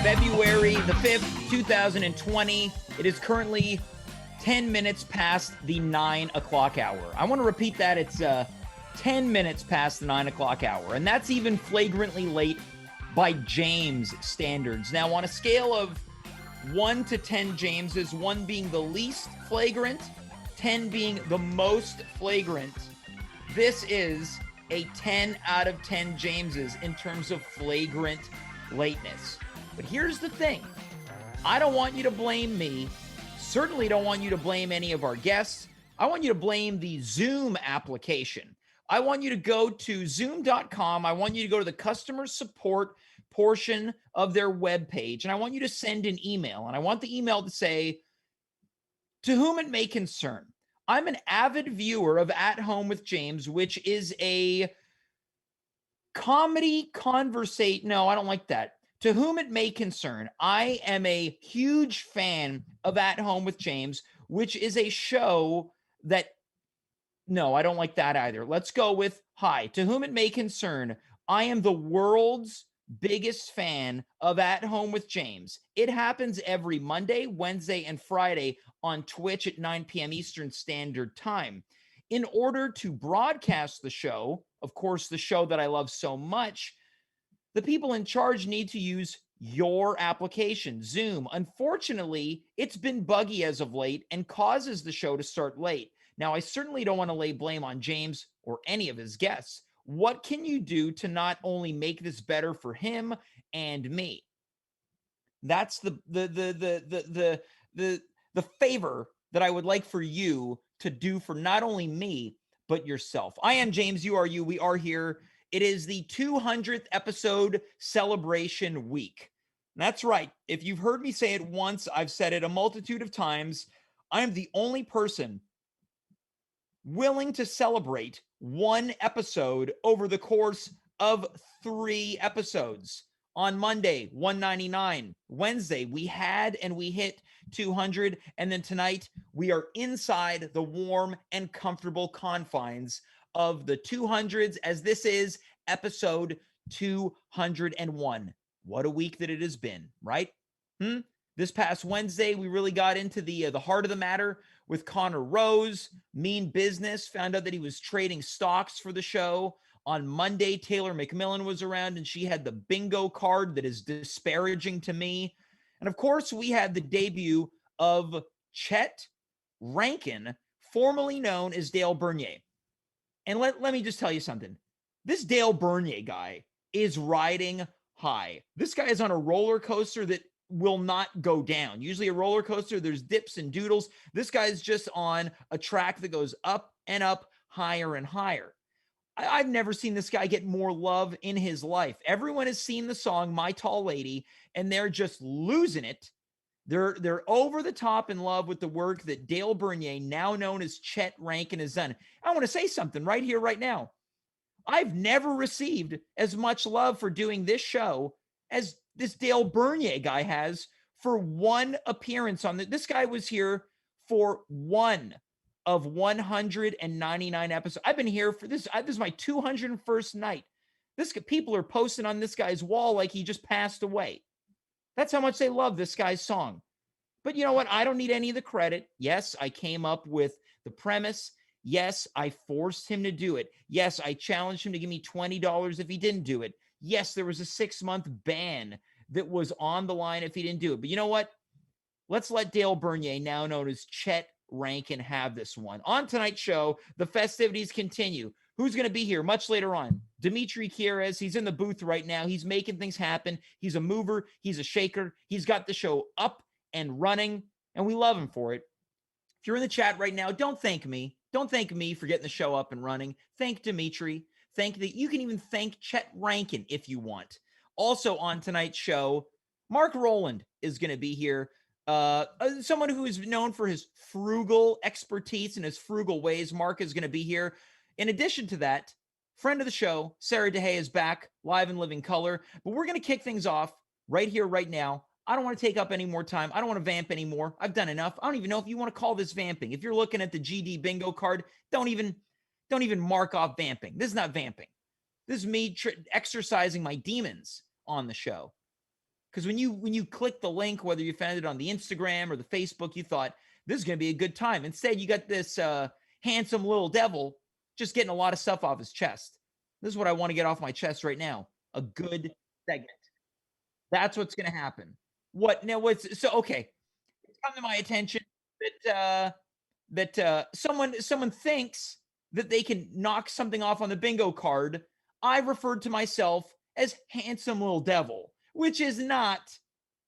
February the 5th, 2020. It is currently 10 minutes past the 9 o'clock hour. I want to repeat that. It's 10 minutes past the 9 o'clock hour, and that's even flagrantly late by James standards. Now, on a scale of 1 to 10 Jameses, 1 being the least flagrant, 10 being the most flagrant, this is a 10 out of 10 Jameses in terms of flagrant lateness. But here's the thing. I don't want you to blame me. Certainly don't want you to blame any of our guests. I want you to blame the Zoom application. I want you to go to zoom.com. I want you to go to the customer support portion of their webpage, and I want you to send an email. And I want the email to say, to whom it may concern. I'm an avid viewer of At Home with James, which is a comedy conversation. No, I don't like that. To whom it may concern, I am a huge fan of At Home with James, which is a show that, no, I don't like that either. Let's go with, hi, to whom it may concern, I am the world's biggest fan of At Home with James. It happens every Monday, Wednesday, and Friday on Twitch at 9 p.m. Eastern Standard Time. In order to broadcast the show, of course, the show that I love so much, the people in charge need to use your application, Zoom. Unfortunately, it's been buggy as of late and causes the show to start late. Now, I certainly don't want to lay blame on James or any of his guests. What can you do to not only make this better for him and me? That's the favor that I would like for you to do for not only me, but yourself. I am James, you are you, we are here. It is the 200th episode celebration week. That's right. If you've heard me say it once, I've said it a multitude of times. I am the only person willing to celebrate one episode over the course of 3 episodes. On Monday, 199. Wednesday, we had and we hit 200. And then tonight, we are inside the warm and comfortable confines of the 200s, as this is episode 201. What a week that it has been, right? This past Wednesday, we really got into the heart of the matter with Connor Rose, mean business, found out that he was trading stocks for the show. On Monday, Taylor McMillan was around, and she had the bingo card that is disparaging to me. And of course, we had the debut of Chet Rankin, formerly known as Dale Bernier. And let me just tell you something. This Dale Bernier guy is riding high. This guy is on a roller coaster that will not go down. Usually a roller coaster, there's dips and doodles. This guy is just on a track that goes up and up, higher and higher. I've never seen this guy get more love in his life. Everyone has seen the song My Tall Lady, and they're just losing it. They're over the top in love with the work that Dale Bernier, now known as Chet Rankin, has done. I want to say something right here, right now. I've never received as much love for doing this show as this Dale Bernier guy has for one appearance on this guy was here for one of 199 episodes. I've been here for this. This is my 201st night. People are posting on this guy's wall like he just passed away. That's how much they love this guy's song. But you know what? I don't need any of the credit. Yes, I came up with the premise. Yes, I forced him to do it. Yes, I challenged him to give me $20 if he didn't do it. Yes, there was a 6-month ban that was on the line if he didn't do it. But you know what? Let's let Dale Bernier, now known as Chet Rankin, have this one. On tonight's show, the festivities continue. Who's going to be here much later on? Dimitri Kieres. He's in the booth right now. He's making things happen. He's a mover. He's a shaker. He's got the show up and running, and we love him for it. If you're in the chat right now, don't thank me. Don't thank me for getting the show up and running. Thank Dimitri. You can even thank Chet Rankin if you want. Also on tonight's show, Marc Rowland is going to be here. Someone who is known for his frugal expertise and his frugal ways. Mark is going to be here. In addition to that, friend of the show, Sarah Deshaies, is back live in living color. But we're going to kick things off right here, right now. I don't want to take up any more time. I don't want to vamp anymore. I've done enough. I don't even know if you want to call this vamping. If you're looking at the GD bingo card, don't even mark off vamping. This is not vamping. This is me exercising my demons on the show. Because when you click the link, whether you found it on the Instagram or the Facebook, you thought this is going to be a good time. Instead, you got this handsome little devil just getting a lot of stuff off his chest. This is what I want to get off my chest right now. A good segment. That's what's going to happen. What now? What's so okay? It's come to my attention that someone thinks that they can knock something off on the bingo card. I referred to myself as handsome little devil, which is not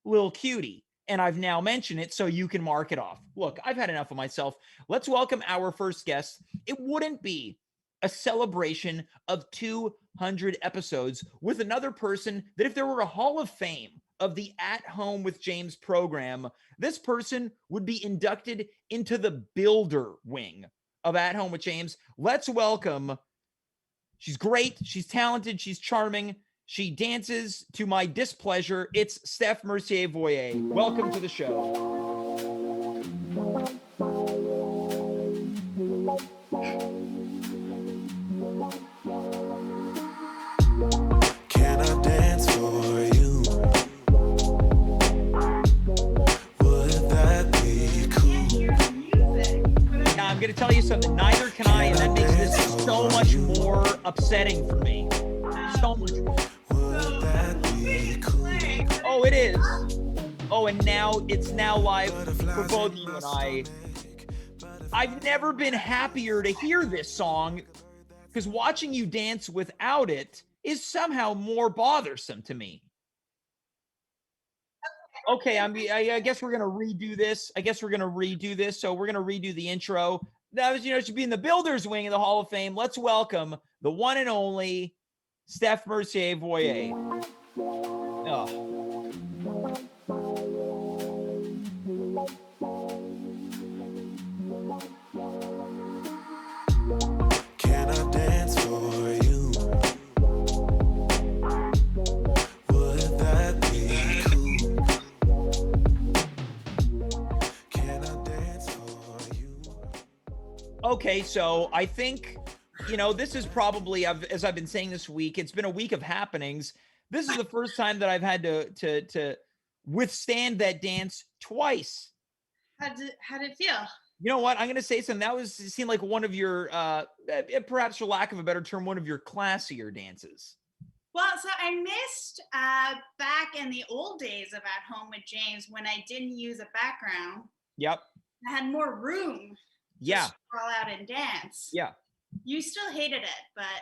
Lil Cutie. And I've now mentioned it so you can mark it off. Look, I've had enough of myself. Let's welcome our first guest. It wouldn't be a celebration of 200 episodes with another person that if there were a Hall of Fame of the At Home with James program, this person would be inducted into the builder wing of At Home with James. Let's welcome, she's great, she's talented, she's charming, she dances to my displeasure. It's Steph Mercier-Voyer. Welcome to the show. Can I dance for you? Would that be cool? Now, I'm going to tell you something. Neither can I, and that makes this so much more upsetting for me. So much more. Would that be cool? Oh, it is. Oh, and now it's now live for both you and I. I've never been happier to hear this song because watching you dance without it is somehow more bothersome to me. Okay, I guess we're gonna redo this. So we're gonna redo the intro. That was, should be in the builders wing of the Hall of Fame. Let's welcome the one and only Steph Mercier-Voyer. Oh. Can I dance for you? Would that be cool? Can I dance for you? Okay, so I think, this is probably, as I've been saying this week, it's been a week of happenings. This is the first time that I've had to withstand that dance twice. How did it feel? You know what? I'm going to say something. It seemed like one of your, perhaps for lack of a better term, one of your classier dances. Well, so I missed back in the old days of At Home with James when I didn't use a background. Yep. I had more room to sprawl out and dance. Yeah. You still hated it, but...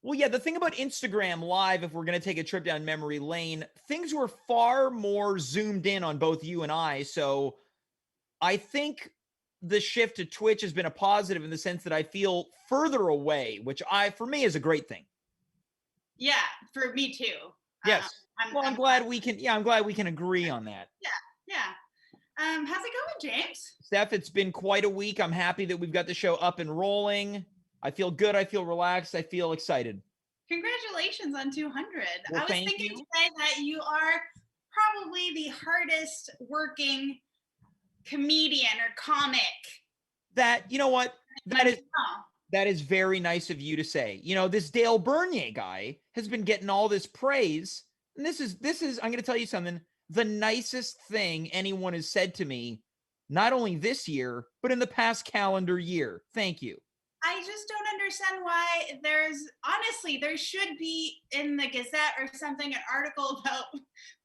Well, yeah, the thing about Instagram Live, if we're going to take a trip down memory lane, things were far more zoomed in on both you and I. So I think the shift to Twitch has been a positive in the sense that I feel further away, which for me is a great thing. Yeah, for me too. Yes. I'm glad we can agree on that. Yeah. How's it going, James? Steph, it's been quite a week. I'm happy that we've got the show up and rolling. I feel good. I feel relaxed. I feel excited. Congratulations on 200. Well, I was thinking today that you are probably the hardest working comedian or comic. That, you know what? That is very nice of you to say. This Dale Bernier guy has been getting all this praise. And this is, I'm going to tell you something, the nicest thing anyone has said to me, not only this year, but in the past calendar year. Thank you. I just don't understand why there should be in the Gazette or something, an article about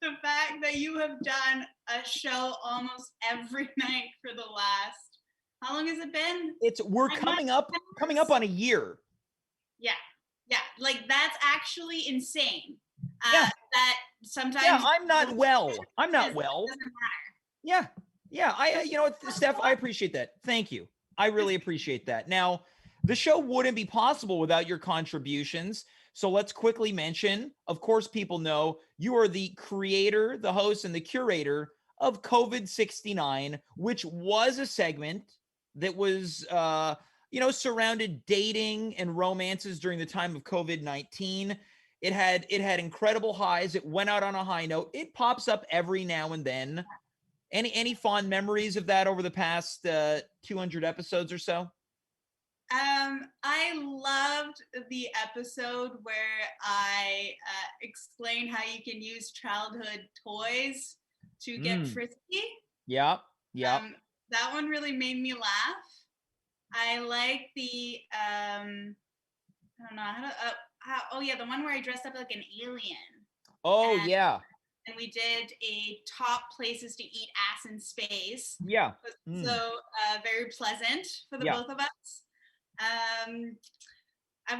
the fact that you have done a show almost every night for the last, how long has it been? We're coming up on a year. Yeah. Like that's actually insane. Yeah. That sometimes. Yeah, I'm not well. It doesn't matter. Yeah. Steph, I appreciate that. Thank you. I really appreciate that. Now, the show wouldn't be possible without your contributions. So let's quickly mention, of course, people know you are the creator, the host, and the curator of COVID-69, which was a segment that was, surrounded dating and romances during the time of COVID-19. It had incredible highs. It went out on a high note. It pops up every now and then. Any fond memories of that over the past 200 episodes or so? I I loved the episode where I explained how you can use childhood toys to get frisky. Yep. Yep. That one really made me laugh. I like the I don't know oh yeah, the one where I dressed up like an alien. Oh, And- yeah. And we did a top places to eat ass in space. Yeah. So very pleasant for the Yeah. both of us.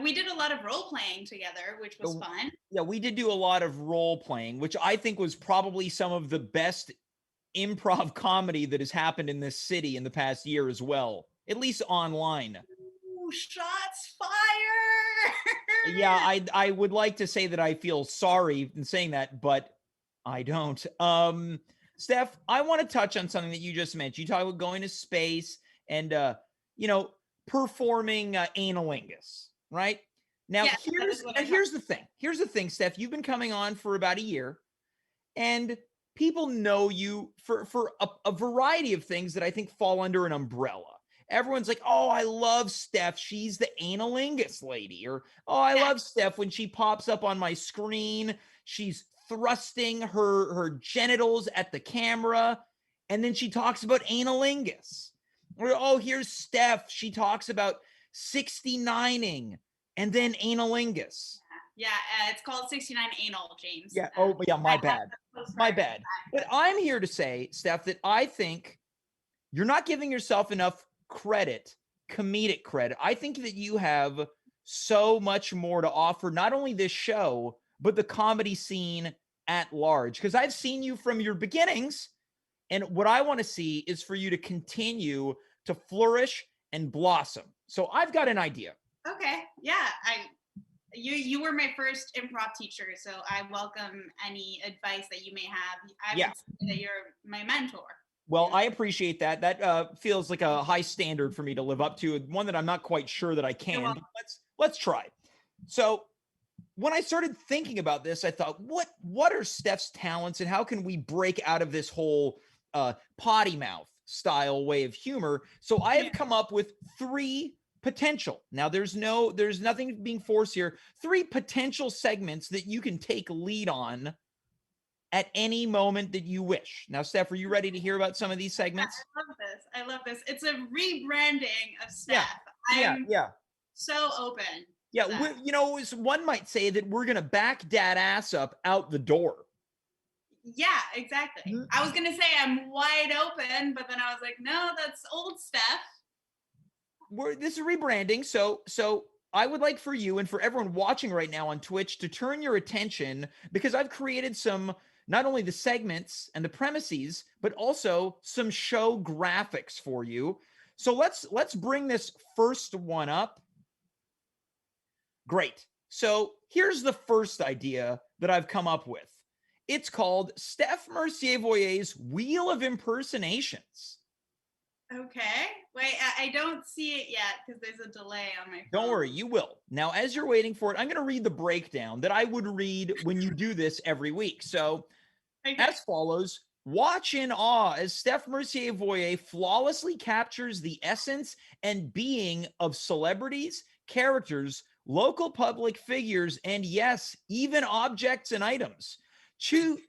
We did a lot of role playing together, which was fun. Yeah, we did do a lot of role playing, which I think was probably some of the best improv comedy that has happened in this city in the past year as well, at least online. Ooh, shots fired! Yeah, I would like to say that I feel sorry in saying that, but I don't. Steph, I want to touch on something that you just mentioned. You talk about going to space and performing analingus, right? Now, Yeah, here's the thing. Here's the thing, Steph. You've been coming on for about a year, and people know you for a variety of things that I think fall under an umbrella. Everyone's like, oh, I love Steph. She's the analingus lady. Or, oh, I love Steph when she pops up on my screen. She's thrusting her genitals at the camera. And then she talks about analingus. Or, oh, here's Steph. She talks about 69ing and then analingus. Yeah, it's called 69 Anal, James. Yeah. Oh, yeah. My bad. My bad. But I'm here to say, Steph, that I think you're not giving yourself enough credit, comedic credit. I think that you have so much more to offer, not only this show, but the comedy scene at large. Because I've seen you from your beginnings, and what I want to see is for you to continue to flourish and blossom. So I've got an idea. Okay. Yeah. You were my first improv teacher, so I welcome any advice that you may have. I would say that you're my mentor. Well, I appreciate that. That feels like a high standard for me to live up to, one that I'm not quite sure that I can. But let's try. So when I started thinking about this, I thought, what are Steph's talents and how can we break out of this whole potty mouth style way of humor? So I have come up with 3 potential. Now there's nothing being forced here. 3 potential segments that you can take lead on at any moment that you wish. Now, Steph, are you ready to hear about some of these segments? I love this. It's a rebranding of Steph. I'm so open. Yeah, one might say that we're going to back dad ass up out the door. Yeah, exactly. I was going to say I'm wide open, but then I was like, no, that's old Steph. This is rebranding. So I would like for you and for everyone watching right now on Twitch to turn your attention, because I've created not only the segments and the premises, but also some show graphics for you. So let's bring this first one up. Great. So here's the first idea that I've come up with. It's called Steph Mercier-Voyer's Wheel of Impersonations. Okay. Wait, I don't see it yet because there's a delay on my phone. Don't worry, you will. Now, as you're waiting for it, I'm going to read the breakdown that I would read when you do this every week. So, as follows: watch in awe as Steph Mercier-Voyer flawlessly captures the essence and being of celebrities, characters, local public figures, and yes, even objects and items.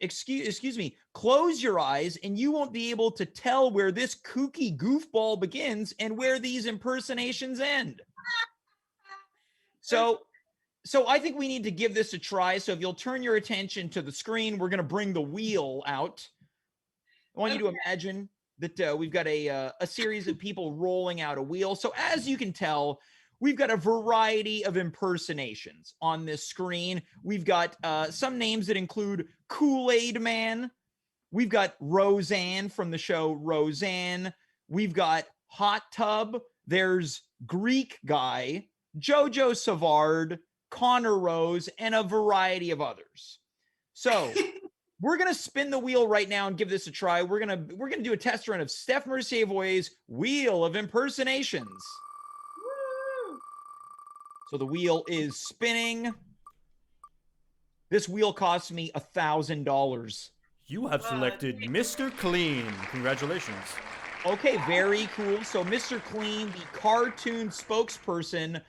Excuse me, close your eyes and you won't be able to tell where this kooky goofball begins and where these impersonations end. So I think we need to give this a try. So if you'll turn your attention to the screen, we're going to bring the wheel out. I want you to imagine that we've got a series of people rolling out a wheel. So as you can tell, we've got a variety of impersonations on this screen. We've got some names that include Kool-Aid Man. We've got Roseanne from the show Roseanne. We've got Hot Tub. There's Greek Guy, Jojo Savard, Connor Rose, and a variety of others. So we're going to spin the wheel right now and give this a try. We're going to do a test run of Steph Mercier-Voyer's Wheel of Impersonations. So the wheel is spinning. This wheel cost me $1,000. You have selected Mr. Clean. Congratulations. Okay, very cool. So Mr. Clean, the cartoon spokesperson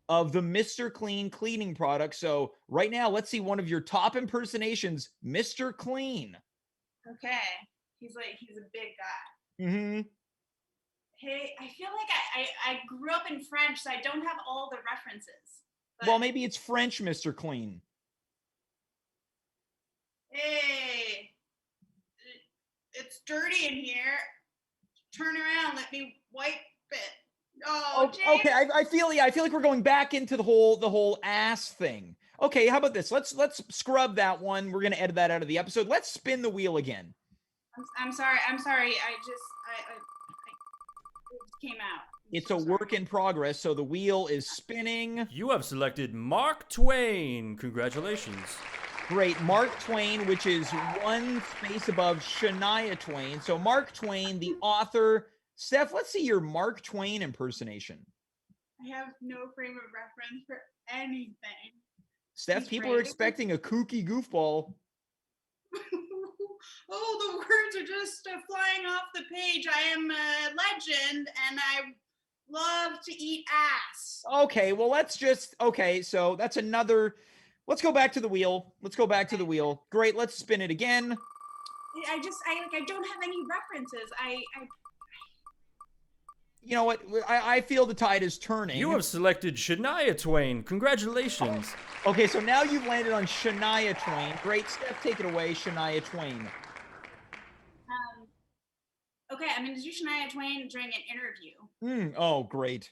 of the Mr. Clean cleaning product. So right now, let's see one of your top impersonations, Mr. Clean. Okay. He's a big guy. Mm-hmm. Hey, I feel like I grew up in French, so I don't have all the references. But Well, maybe it's French Mr. Clean. hey, it's dirty in here. Turn around, let me wipe it. Oh, James. Okay, I feel I feel like we're going back into the whole ass thing. Okay, how about this? Let's scrub that one. We're gonna edit that out of the episode. Let's spin the wheel again. I'm sorry. I it came out. It's a work in progress, so the wheel is spinning. You have selected Mark Twain. Congratulations. Great. Mark Twain, which is one space above Shania Twain. So Mark Twain, the author. Steph, let's see your Mark Twain impersonation. I have no frame of reference for anything. Steph, He's people are great. expecting a kooky goofball. Oh, the words are just flying off the page. I am a legend, and I love to eat ass. Okay, well, so that's another. Let's go back to the wheel. Great, let's spin it again. I don't have any references. You know what? I feel the tide is turning. You have selected Shania Twain. Congratulations. Okay, so now you've landed on Shania Twain. Great, Steph, take it away, Shania Twain. Okay, I'm gonna do Shania Twain during an interview. Oh, great.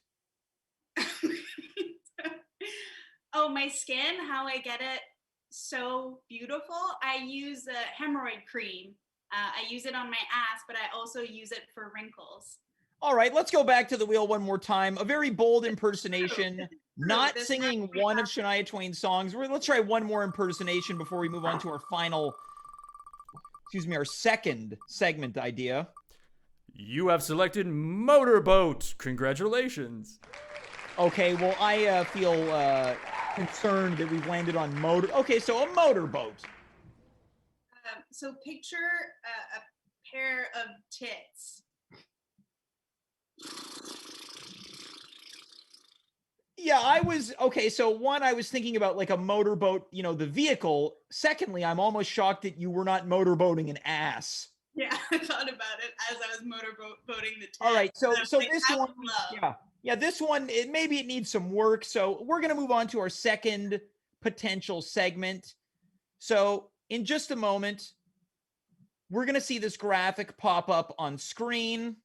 Oh, my skin, how I get it so beautiful. I use a hemorrhoid cream. I use it on my ass, but I also use it for wrinkles. All right, let's go back to the wheel one more time. A very bold impersonation, not This singing actually one of Shania Twain's songs. Let's try one more impersonation before we move on to our our second segment idea. You have selected Motorboat. Congratulations. Okay, well, I feel concerned that we've landed on motor. Okay, so a motorboat. So picture a pair of tits. Yeah, I was thinking about like a motorboat, the vehicle. Secondly, I'm almost shocked that you were not motorboating an ass. Yeah, I thought about it as I was motorboating the tits. All right, so this one, love. this one, maybe it needs some work. So we're gonna move on to our second potential segment. So in just a moment, we're gonna see this graphic pop up on screen.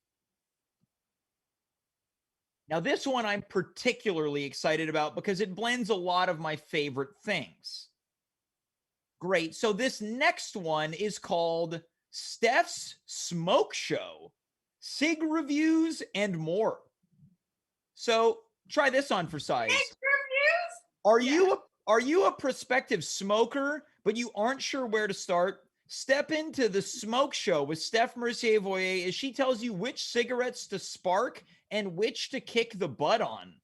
Now, this one I'm particularly excited about because it blends a lot of my favorite things. Great. So this next one is called Steph's Smoke Show, Cig Reviews, and more. So try this on for size. Cig reviews? Are you a prospective smoker, but you aren't sure where to start? Step into the Smoke Show with Steph Mercier-Voyer as she tells you which cigarettes to spark and which to kick the butt on.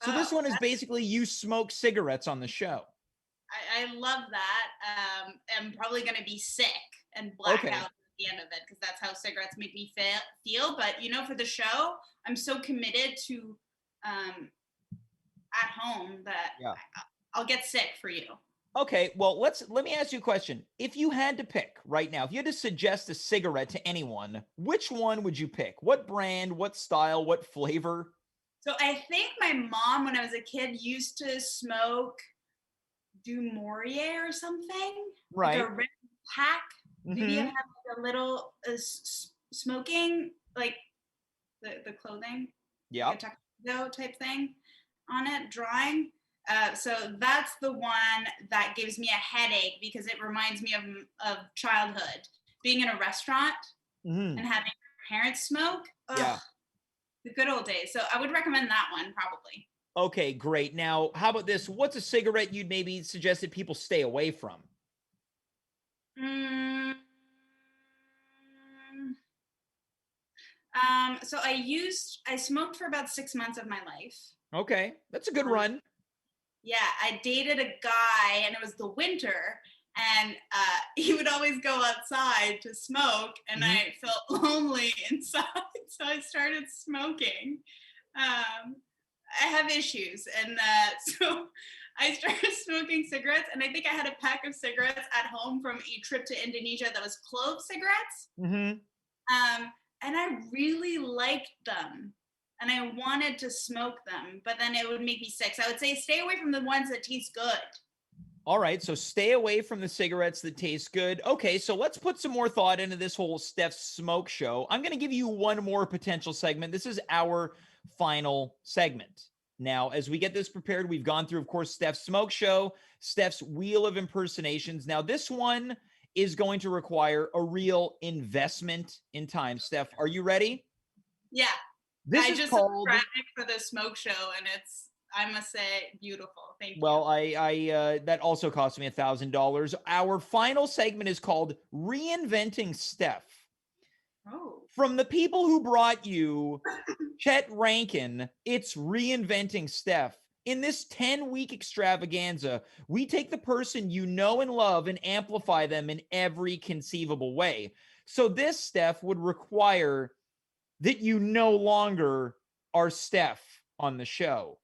So this one is basically you smoke cigarettes on the show. I love that. I'm probably going to be sick and black out at the end of it because that's how cigarettes make me feel. But, for the show, I'm so committed to at home that I'll get sick for you. Okay, well, let me ask you a question. If you had to pick right now, if you had to suggest a cigarette to anyone, which one would you pick? What brand, what style, what flavor? So I think my mom, when I was a kid, used to smoke Du Maurier or something. Right. Like a red pack. Mm-hmm. Maybe I have like a little smoking, like the clothing. Yeah. Like a tuxedo type thing on it, drawing. So that's the one that gives me a headache because it reminds me of childhood, being in a restaurant and having parents smoke. Ugh, the good old days. So I would recommend that one probably. Okay, great. Now, how about this? What's a cigarette you'd maybe suggest that people stay away from? So I smoked for about 6 months of my life. Okay, that's a good run. Yeah, I dated a guy and it was the winter and he would always go outside to smoke and I felt lonely inside. So I started smoking. I have issues, and so I started smoking cigarettes, and I think I had a pack of cigarettes at home from a trip to Indonesia that was clove cigarettes. Mm-hmm. And I really liked them, and I wanted to smoke them, but then it would make me sick. So I would say stay away from the ones that taste good. All right, so stay away from the cigarettes that taste good. Okay, so let's put some more thought into this whole Steph Smoke show. I'm going to give you one more potential segment. This is our final segment. Now, as we get this prepared, we've gone through, of course, Steph's Smoke show, Steph's Wheel of Impersonations. Now, this one is going to require a real investment in time. Steph, are you ready? Yeah, This I is just called... subscribed for the smoke show, and it's, I must say, beautiful. Thank you. Well, I that also cost me $1,000. Our final segment is called Reinventing Steph. Oh. From the people who brought you Chet Rankin, it's Reinventing Steph. In this 10-week extravaganza, we take the person you know and love and amplify them in every conceivable way. So this, Steph, would require that you no longer are Steph on the show.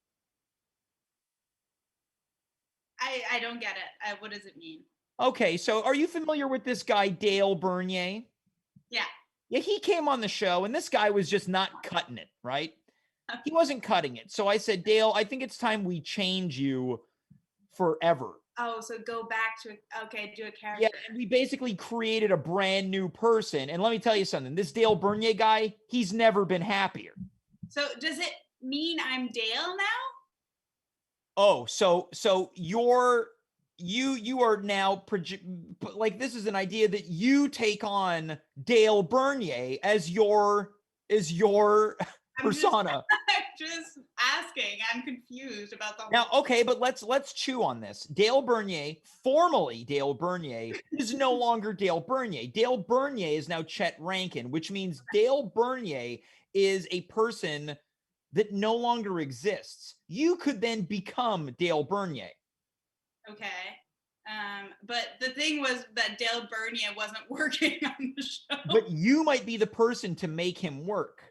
I don't get it. What does it mean? Okay, so are you familiar with this guy, Dale Bernier? Yeah. Yeah, he came on the show, and this guy was just not cutting it, right? He wasn't cutting it. So I said, Dale, I think it's time we change you forever. Oh, so go back to, okay, do a character. Yeah, and we basically created a brand new person. And let me tell you something. This Dale Bernier guy, he's never been happier. So does it mean I'm Dale now? Oh, so you are now like, this is an idea that you take on Dale Bernier as your persona. Just asking. I'm confused about the whole. Now, okay, but let's chew on this. Dale Bernier, formerly Dale Bernier, is no longer Dale Bernier. Dale Bernier is now Chet Rankin, which means Dale Bernier is a person that no longer exists. You could then become Dale Bernier. Okay. But the thing was that Dale Bernier wasn't working on the show. But you might be the person to make him work.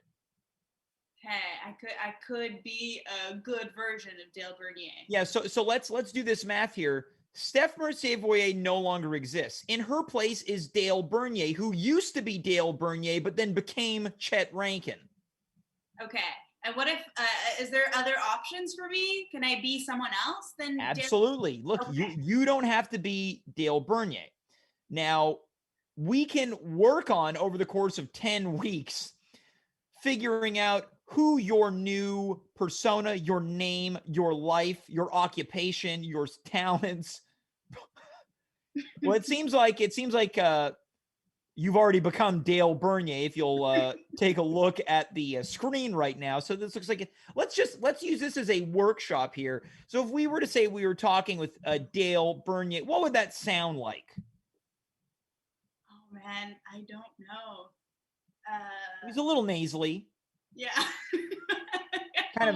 Hey, I could be a good version of Dale Bernier. Yeah, so let's do this math here. Steph Mercier-Voyer no longer exists. In her place is Dale Bernier, who used to be Dale Bernier, but then became Chet Rankin. Okay. And what if, is there other options for me? Can I be someone else than Absolutely. Dale? Look, Okay. you don't have to be Dale Bernier. Now, we can work on, over the course of 10 weeks, figuring out who your new persona, your name, your life, your occupation, your talents. Well, it seems like you've already become Dale Bernier if you'll take a look at the screen right now. So this looks like let's use this as a workshop here. So if we were to say we were talking with Dale Bernier, what would that sound like? Oh man, I don't know. He's a little nasally. Yeah. Kind of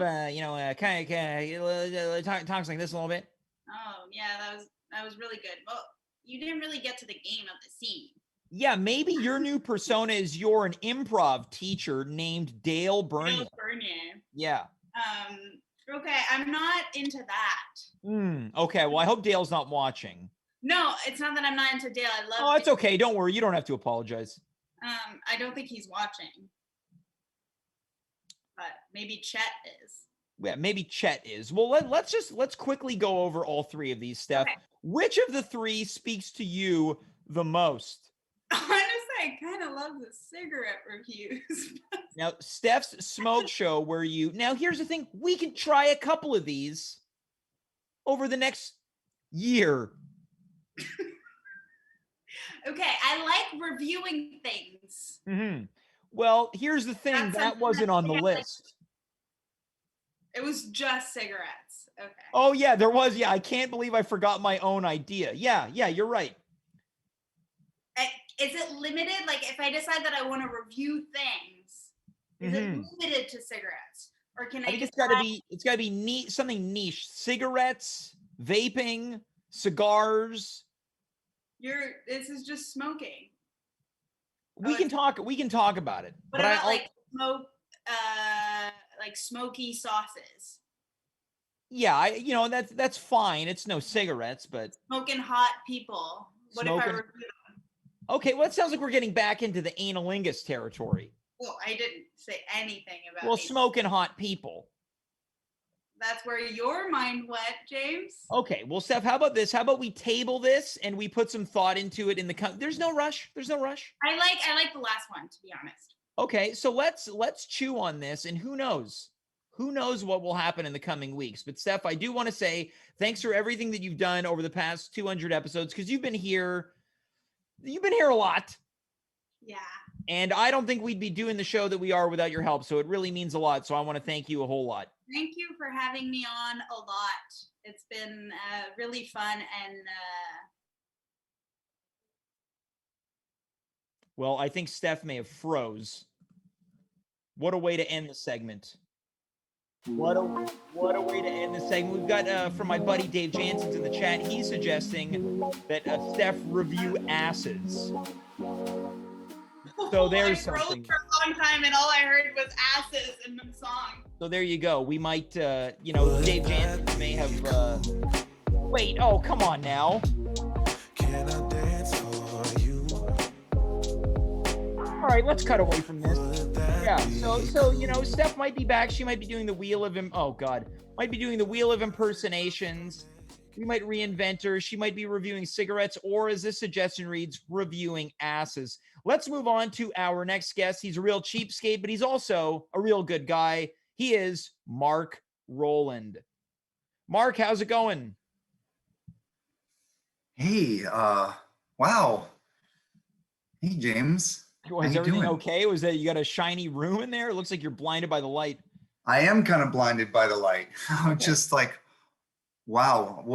talks like this a little bit. Oh yeah, that was really good. Well, you didn't really get to the game of the scene. Yeah, maybe your new persona is you're an improv teacher named Dale Bernier. Dale Bernier. Yeah. Okay, I'm not into that. Okay, well, I hope Dale's not watching. No, it's not that I'm not into Dale. I love Oh, it's Dale. okay. Don't worry. You don't have to apologize. I don't think he's watching. But maybe Chet is. Yeah, maybe Chet is. Well, let's quickly go over all three of these, Steph. Okay. Which of the three speaks to you the most? Honestly, I kind of love the cigarette reviews. Now, Steph's Smoke Show, now here's the thing. We can try a couple of these over the next year. Okay, I like reviewing things. Mm-hmm. Well, here's the thing. That's That something wasn't on the like- list. It was just cigarettes. Okay. Oh, yeah, there was. Yeah, I can't believe I forgot my own idea. Yeah, you're right. Is it limited? Like, if I decide that I want to review things, is it limited to cigarettes, or can I think it's got to be neat, something niche. Cigarettes, vaping, cigars. This is just smoking. We can talk about it. What about like smoky sauces? Yeah, that's fine. It's no cigarettes, but Smoking hot people. What if I smoking. review them? Okay, well, it sounds like we're getting back into the analingus territory. Well, I didn't say anything about Well, me. smoking hot people. That's where your mind went, James. Okay, well, Steph, how about this? How about we table this and we put some thought into it in the there's no rush. There's no rush. I like the last one, to be honest. Okay, so let's chew on this, and who knows? Who knows what will happen in the coming weeks? But Steph, I do want to say thanks for everything that you've done over the past 200 episodes, because you've been here a lot. Yeah. And I don't think we'd be doing the show that we are without your help. So it really means a lot. So I want to thank you a whole lot. Thank you for having me on a lot. It's been really fun and well, I think Steph may have froze. What a way to end the segment. What a way to end the segment. We've got from my buddy Dave Jansen's in the chat. He's suggesting that Steph review asses. So there's I wrote something. for a long time, and all I heard was asses in the song. So there you go. We might, Dave Jansen may have. Wait. Oh, come on now. Can I dance for you? All right, let's cut away from this. Yeah. So Steph might be back. She might be doing the wheel of might be doing the wheel of impersonations. We might reinvent her. She might be reviewing cigarettes, or as this suggestion reads, reviewing asses. Let's move on to our next guest. He's a real cheapskate, but he's also a real good guy. He is Marc Rowland. Marc, how's it going? Hey, wow. Hey, James. Is everything okay? Was that you got a shiny room in there? It looks like you're blinded by the light. I am kind of blinded by the light. I'm just like, wow,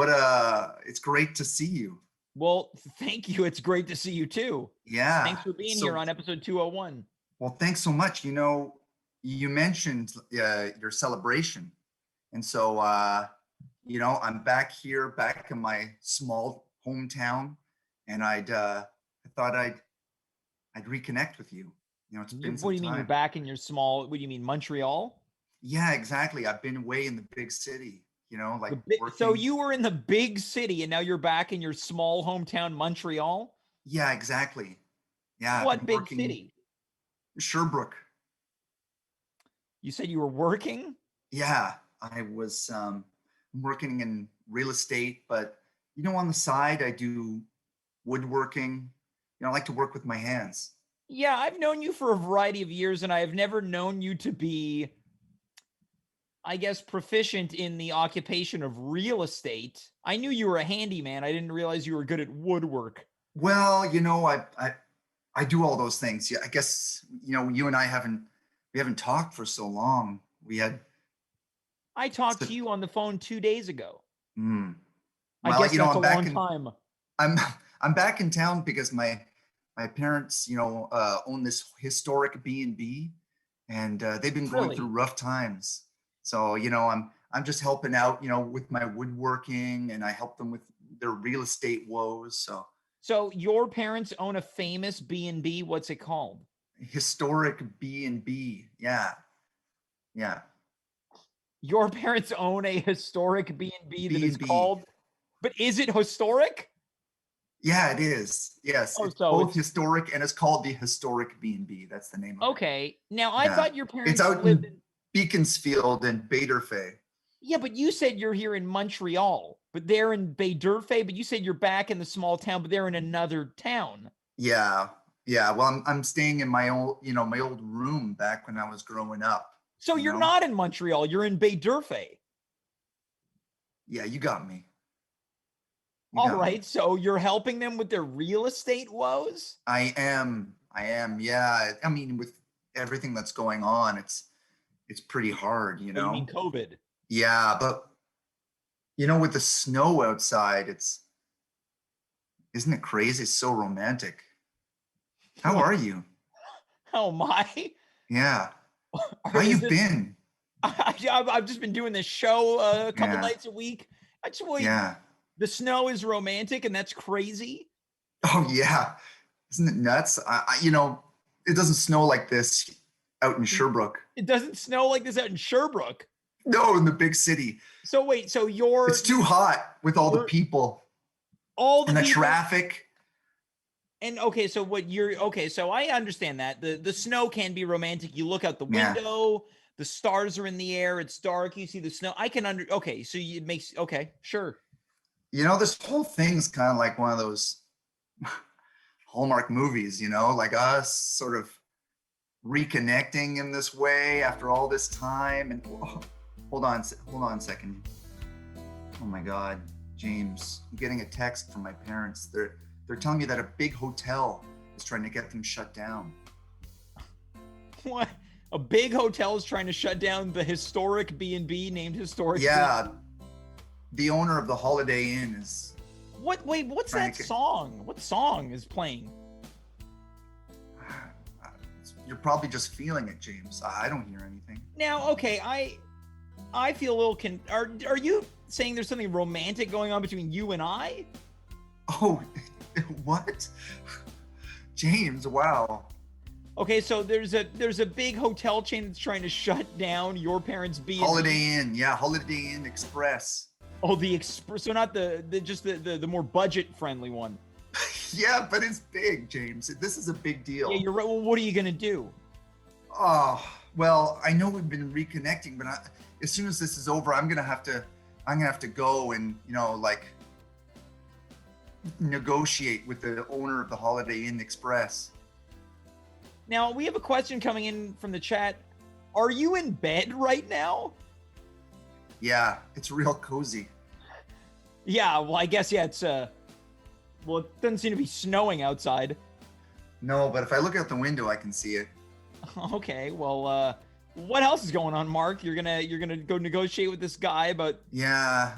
it's great to see you. Well, thank you. It's great to see you too. Yeah. Thanks for being here on episode 201. Well, thanks so much. You mentioned your celebration. And so, I'm back in my small hometown, and I thought I'd reconnect with you. It's been some time. What do you mean you're back in your small, what do you mean, Montreal? Yeah, exactly. I've been away in the big city, So you were in the big city and now you're back in your small hometown, Montreal? Yeah, exactly. Yeah. What big city? Sherbrooke. You said you were working? Yeah, I was working in real estate, but on the side, I do woodworking. I like to work with my hands. Yeah, I've known you for a variety of years, and I have never known you to be, I guess, proficient in the occupation of real estate. I knew you were a handyman. I didn't realize you were good at woodwork. Well, I do all those things. Yeah, I guess, you and I haven't talked for so long. I talked to you on the phone 2 days ago. Well, I guess that's a long time. I'm back in town because my parents, own this historic B&B, and they've been going through rough times. So, I'm just helping out, with my woodworking, and I help them with their real estate woes. So your parents own a famous B&B. What's it called? Historic B&B. Yeah. Yeah. Your parents own a historic B&B that is called, but is it historic? Yeah, it is. Yes, it's both historic, and it's called the Historic B&B. That's the name of it. Okay. Now, I thought your parents lived in Beaconsfield and Baie-d'Urfé. Yeah, but you said you're here in Montreal, but they're in Baie-d'Urfé, but you said you're back in the small town, but they're in another town. Yeah. Yeah. Well, I'm staying in my old room back when I was growing up. So you're not in Montreal, you're in Baie-d'Urfé. Yeah, you got me. All right, so you're helping them with their real estate woes? I am, yeah. I mean, with everything that's going on, it's pretty hard, You mean COVID? Yeah, but, with the snow outside, isn't it crazy? It's so romantic. How are you? How am I? Yeah. How you been? I've just been doing this show a couple nights a week. Yeah. The snow is romantic, and that's crazy. Oh yeah, isn't it nuts? It doesn't snow like this out in Sherbrooke. It doesn't snow like this out in Sherbrooke. No, in the big city. So wait, so you're It's too hot with all the You're- people all the and the people, traffic. and okay, so what you're okay, so I understand that. The snow can be romantic. You look out the Yeah. window, the stars are in the air, it's dark, you see the snow. I can okay, so it makes okay, sure. You know, this whole thing's kind of like one of those Hallmark movies, you know, like us sort of reconnecting in this way after all this time. And hold on a second. Oh my God, James, I'm getting a text from my parents. They're telling me that a big hotel is trying to get them shut down. What? A big hotel is trying to shut down the historic B&B named Historic Yeah, B&B? the owner of the Holiday Inn is. What? Wait, what's Trying that to get- song? What song is playing? You're probably just feeling it, James. I don't hear anything. Now, okay, I feel a little are you saying there's something romantic going on between you and I? Oh, what? James, wow. Okay, so there's a big hotel chain that's trying to shut down your parents' B&B. Holiday Inn, yeah, Holiday Inn Express. Oh, the express. So not the more budget friendly one. Yeah, but it's big, James. This is a big deal. Yeah, you're right. Well, what are you gonna do? Oh, well, I know we've been reconnecting, but as soon as this is over, I'm gonna have to go and, you know, like negotiate with the owner of the Holiday Inn Express. Now we have a question coming in from the chat. Are you in bed right now? Yeah, it's real cozy. Yeah. Well, I guess yeah. It's well, it doesn't seem to be snowing outside. No, but if I look out the window, I can see it. Okay. Well, what else is going on, Mark? You're gonna go negotiate with this guy about Yeah.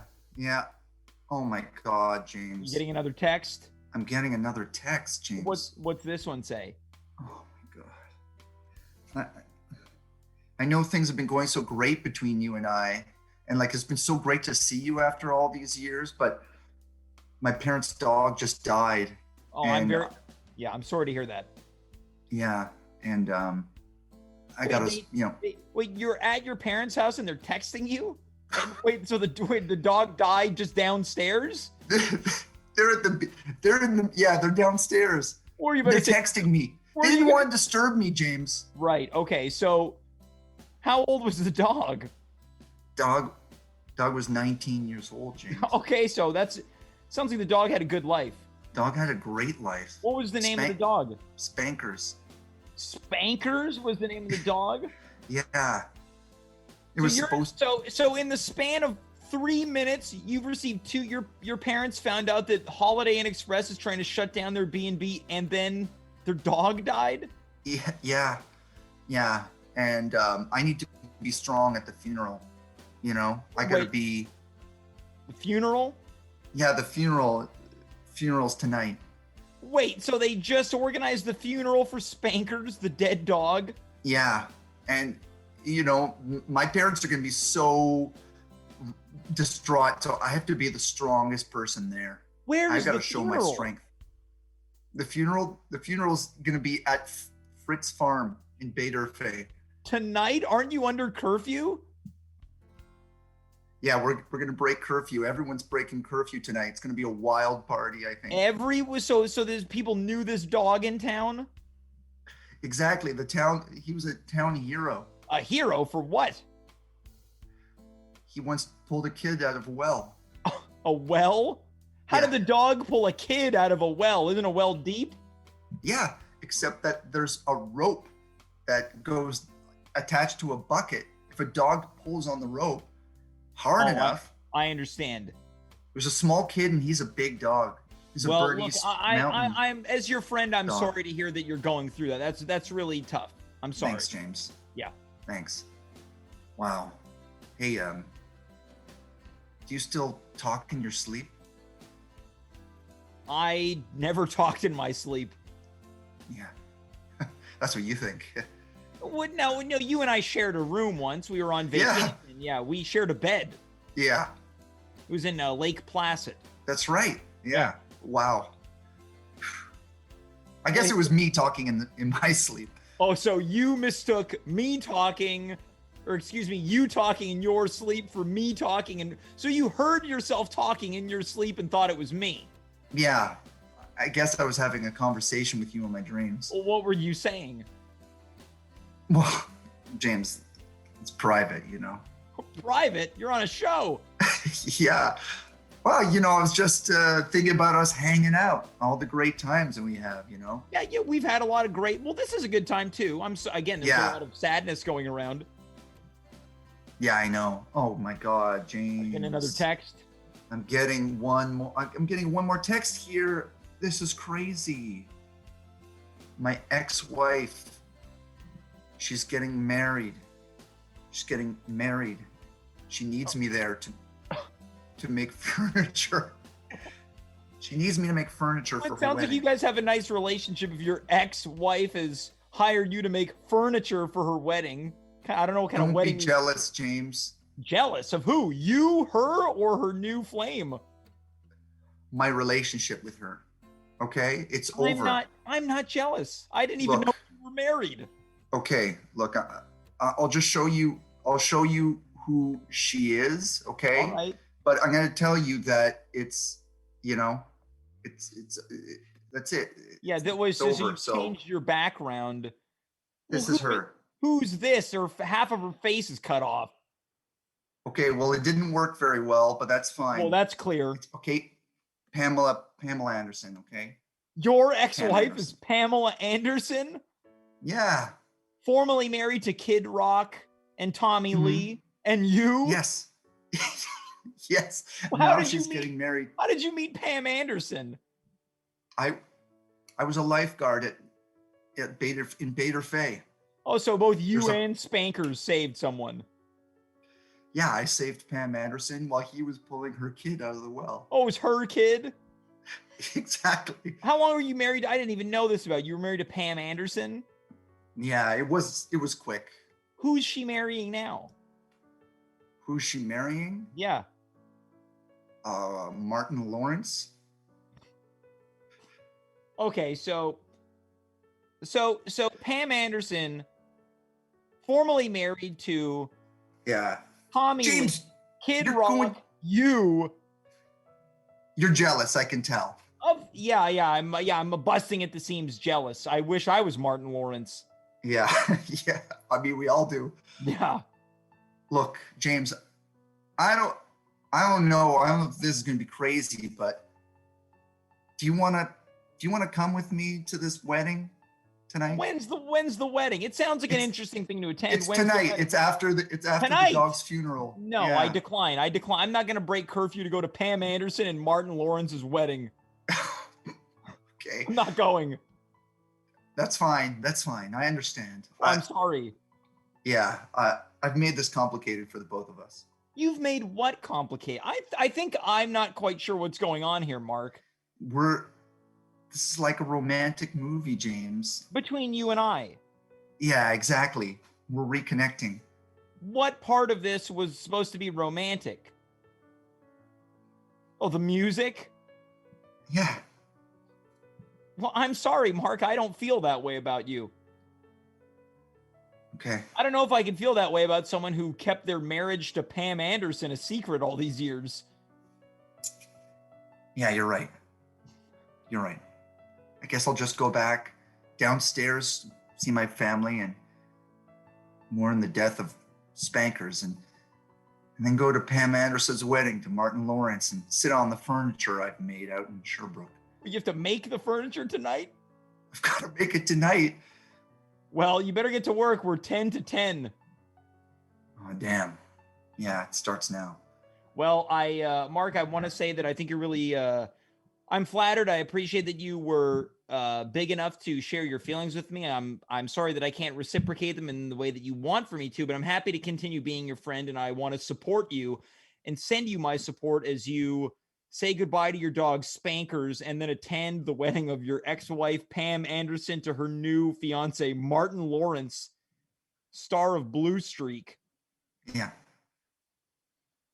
Oh my God, James. you getting another text. I'm getting another text, James. What's this one say? Oh my God. I know things have been going so great between you and I, and like it's been so great to see you after all these years, but my parents' dog just died. Oh, I'm sorry to hear that. Yeah, and I gotta, you know. Wait, you're at your parents' house and they're texting you? And wait, so the dog died just downstairs? They're downstairs. Or you They're better say, texting me. Or They you didn't better- want to disturb me, James. right? Okay, so how old was the dog? Dog was 19 years old, James. Okay, so sounds like the dog had a good life. Dog had a great life. What was the name of the dog? Spankers. Spankers was the name of the dog. Yeah. It was supposed to. So in the span of 3 minutes, you've received your parents found out that Holiday Inn Express is trying to shut down their B&B, and then their dog died. Yeah. And I need to be strong at the funeral. You know, I gotta Wait. be. The funeral. Yeah, the funeral's tonight. Wait, so they just organized the funeral for Spankers, the dead dog? Yeah, and you know, my parents are gonna be so distraught, so I have to be the strongest person there. Where I is gotta the show funeral? my strength. The funeral's gonna be at Fritz Farm in Baderfay. Tonight? Aren't you under curfew? Yeah, we're gonna break curfew. Everyone's breaking curfew tonight. It's gonna be a wild party, I think. So there's people knew this dog in town? Exactly. He was a town hero. A hero for what? He once pulled a kid out of a well. A well? How Yeah. did the dog pull a kid out of a well? Isn't a well deep? Yeah, except that there's a rope that goes attached to a bucket. If a dog pulls on the rope hard Oh, enough, I understand. there's a small kid and he's a big dog. He's a Well, look, Bernese mountain. I'm as your friend, I'm dog. sorry to hear that you're going through that. That's really tough. I'm sorry. Thanks, James. Yeah. Thanks. Wow. Hey, do you still talk in your sleep? I never talked in my sleep. Yeah. That's what you think. No, you and I shared a room once. We were on vacation. Yeah, we shared a bed. Yeah, It was in Lake Placid. that's right. Yeah. Wow. I guess it was me talking in my sleep. Oh, so you mistook me talking or excuse me, you talking in your sleep for me talking. And so you heard yourself talking in your sleep and thought it was me. Yeah, I guess I was having a conversation with you in my dreams. Well, what were you saying? Well, James, it's private, Private? You're on a show. Yeah. Well, I was just thinking about us hanging out, all the great times that we have, Yeah, we've had a lot of great. Well, this is a good time too. Again, there's a lot of sadness going around. Yeah, I know. Oh my God, James. And another text. I'm getting one more text here. This is crazy. My ex-wife, she's getting married. She needs me there to make furniture. She needs me to make furniture for her It sounds wedding. like you guys have a nice relationship if your ex-wife has hired you to make furniture for her wedding. I don't know what kind of wedding. Don't be jealous, James. Jealous of who? You, her, or her new flame? My relationship with her. Okay? It's over. I'm not jealous. I didn't even know you were married. Okay, look, I'll just show you. I'll show you who she is. Okay. All right. But I'm gonna tell you that it's that's it. Yeah, that was It's just over, you so changed your background. this Well, is her. Who's this? Or half of her face is cut off. Okay, well, it didn't work very well, but that's fine. Well, that's clear. Okay, Pamela Anderson. Okay. Your ex-wife Anderson. is Pamela Anderson, Yeah. formerly married to Kid Rock and Tommy Mhm. Lee, and you. Yes. Yes. Well, how Now did you she's meet- getting married. How did you meet Pam Anderson? I was a lifeguard in Bader Fay. Oh, so both you There's a- and Spankers saved someone. Yeah, I saved Pam Anderson while he was pulling her kid out of the well. Oh, it was her kid? Exactly. How long were you married? I didn't even know this about you. You were married to Pam Anderson? Yeah, it was quick. Who's she marrying now? Who's she marrying? Yeah. Martin Lawrence. Okay, so Pam Anderson, formerly married to Yeah. Tommy Lee, James, Kid you're Rock, going- you. you're jealous, I can tell. I'm busting at the seams jealous. I wish I was Martin Lawrence. Yeah. Yeah. I mean, we all do. Yeah. Look, James, I don't know if this is going to be crazy, but do you want to come with me to this wedding tonight? When's the wedding? It sounds like an interesting thing to attend. It's When's the tonight. wedding? It's after the Tonight? dog's funeral. No, Yeah. I decline. I'm not going to break curfew to go to Pam Anderson and Martin Lawrence's wedding. Okay. I'm not going. That's fine. I understand. I'm sorry. Yeah. I've made this complicated for the both of us. You've made what complicated? I think I'm not quite sure what's going on here, Mark. This is like a romantic movie, James. Between you and I. Yeah, exactly. We're reconnecting. What part of this was supposed to be romantic? Oh, the music? Yeah. Well, I'm sorry, Mark. I don't feel that way about you. Okay. I don't know if I can feel that way about someone who kept their marriage to Pam Anderson a secret all these years. Yeah, you're right. I guess I'll just go back downstairs, see my family, and mourn the death of Spankers, and then go to Pam Anderson's wedding to Martin Lawrence and sit on the furniture I've made out in Sherbrooke. You have to make the furniture tonight? I've got to make it tonight. Well, you better get to work. We're 10 to 10. Oh, damn. Yeah, it starts now. Well, Mark, I want to say that I think you're really, I'm flattered. I appreciate that you were big enough to share your feelings with me. I'm sorry that I can't reciprocate them in the way that you want for me to, but I'm happy to continue being your friend, and I want to support you and send you my support as you say goodbye to your dog Spankers and then attend the wedding of your ex-wife Pam Anderson to her new fiance Martin Lawrence, star of Blue Streak. Yeah.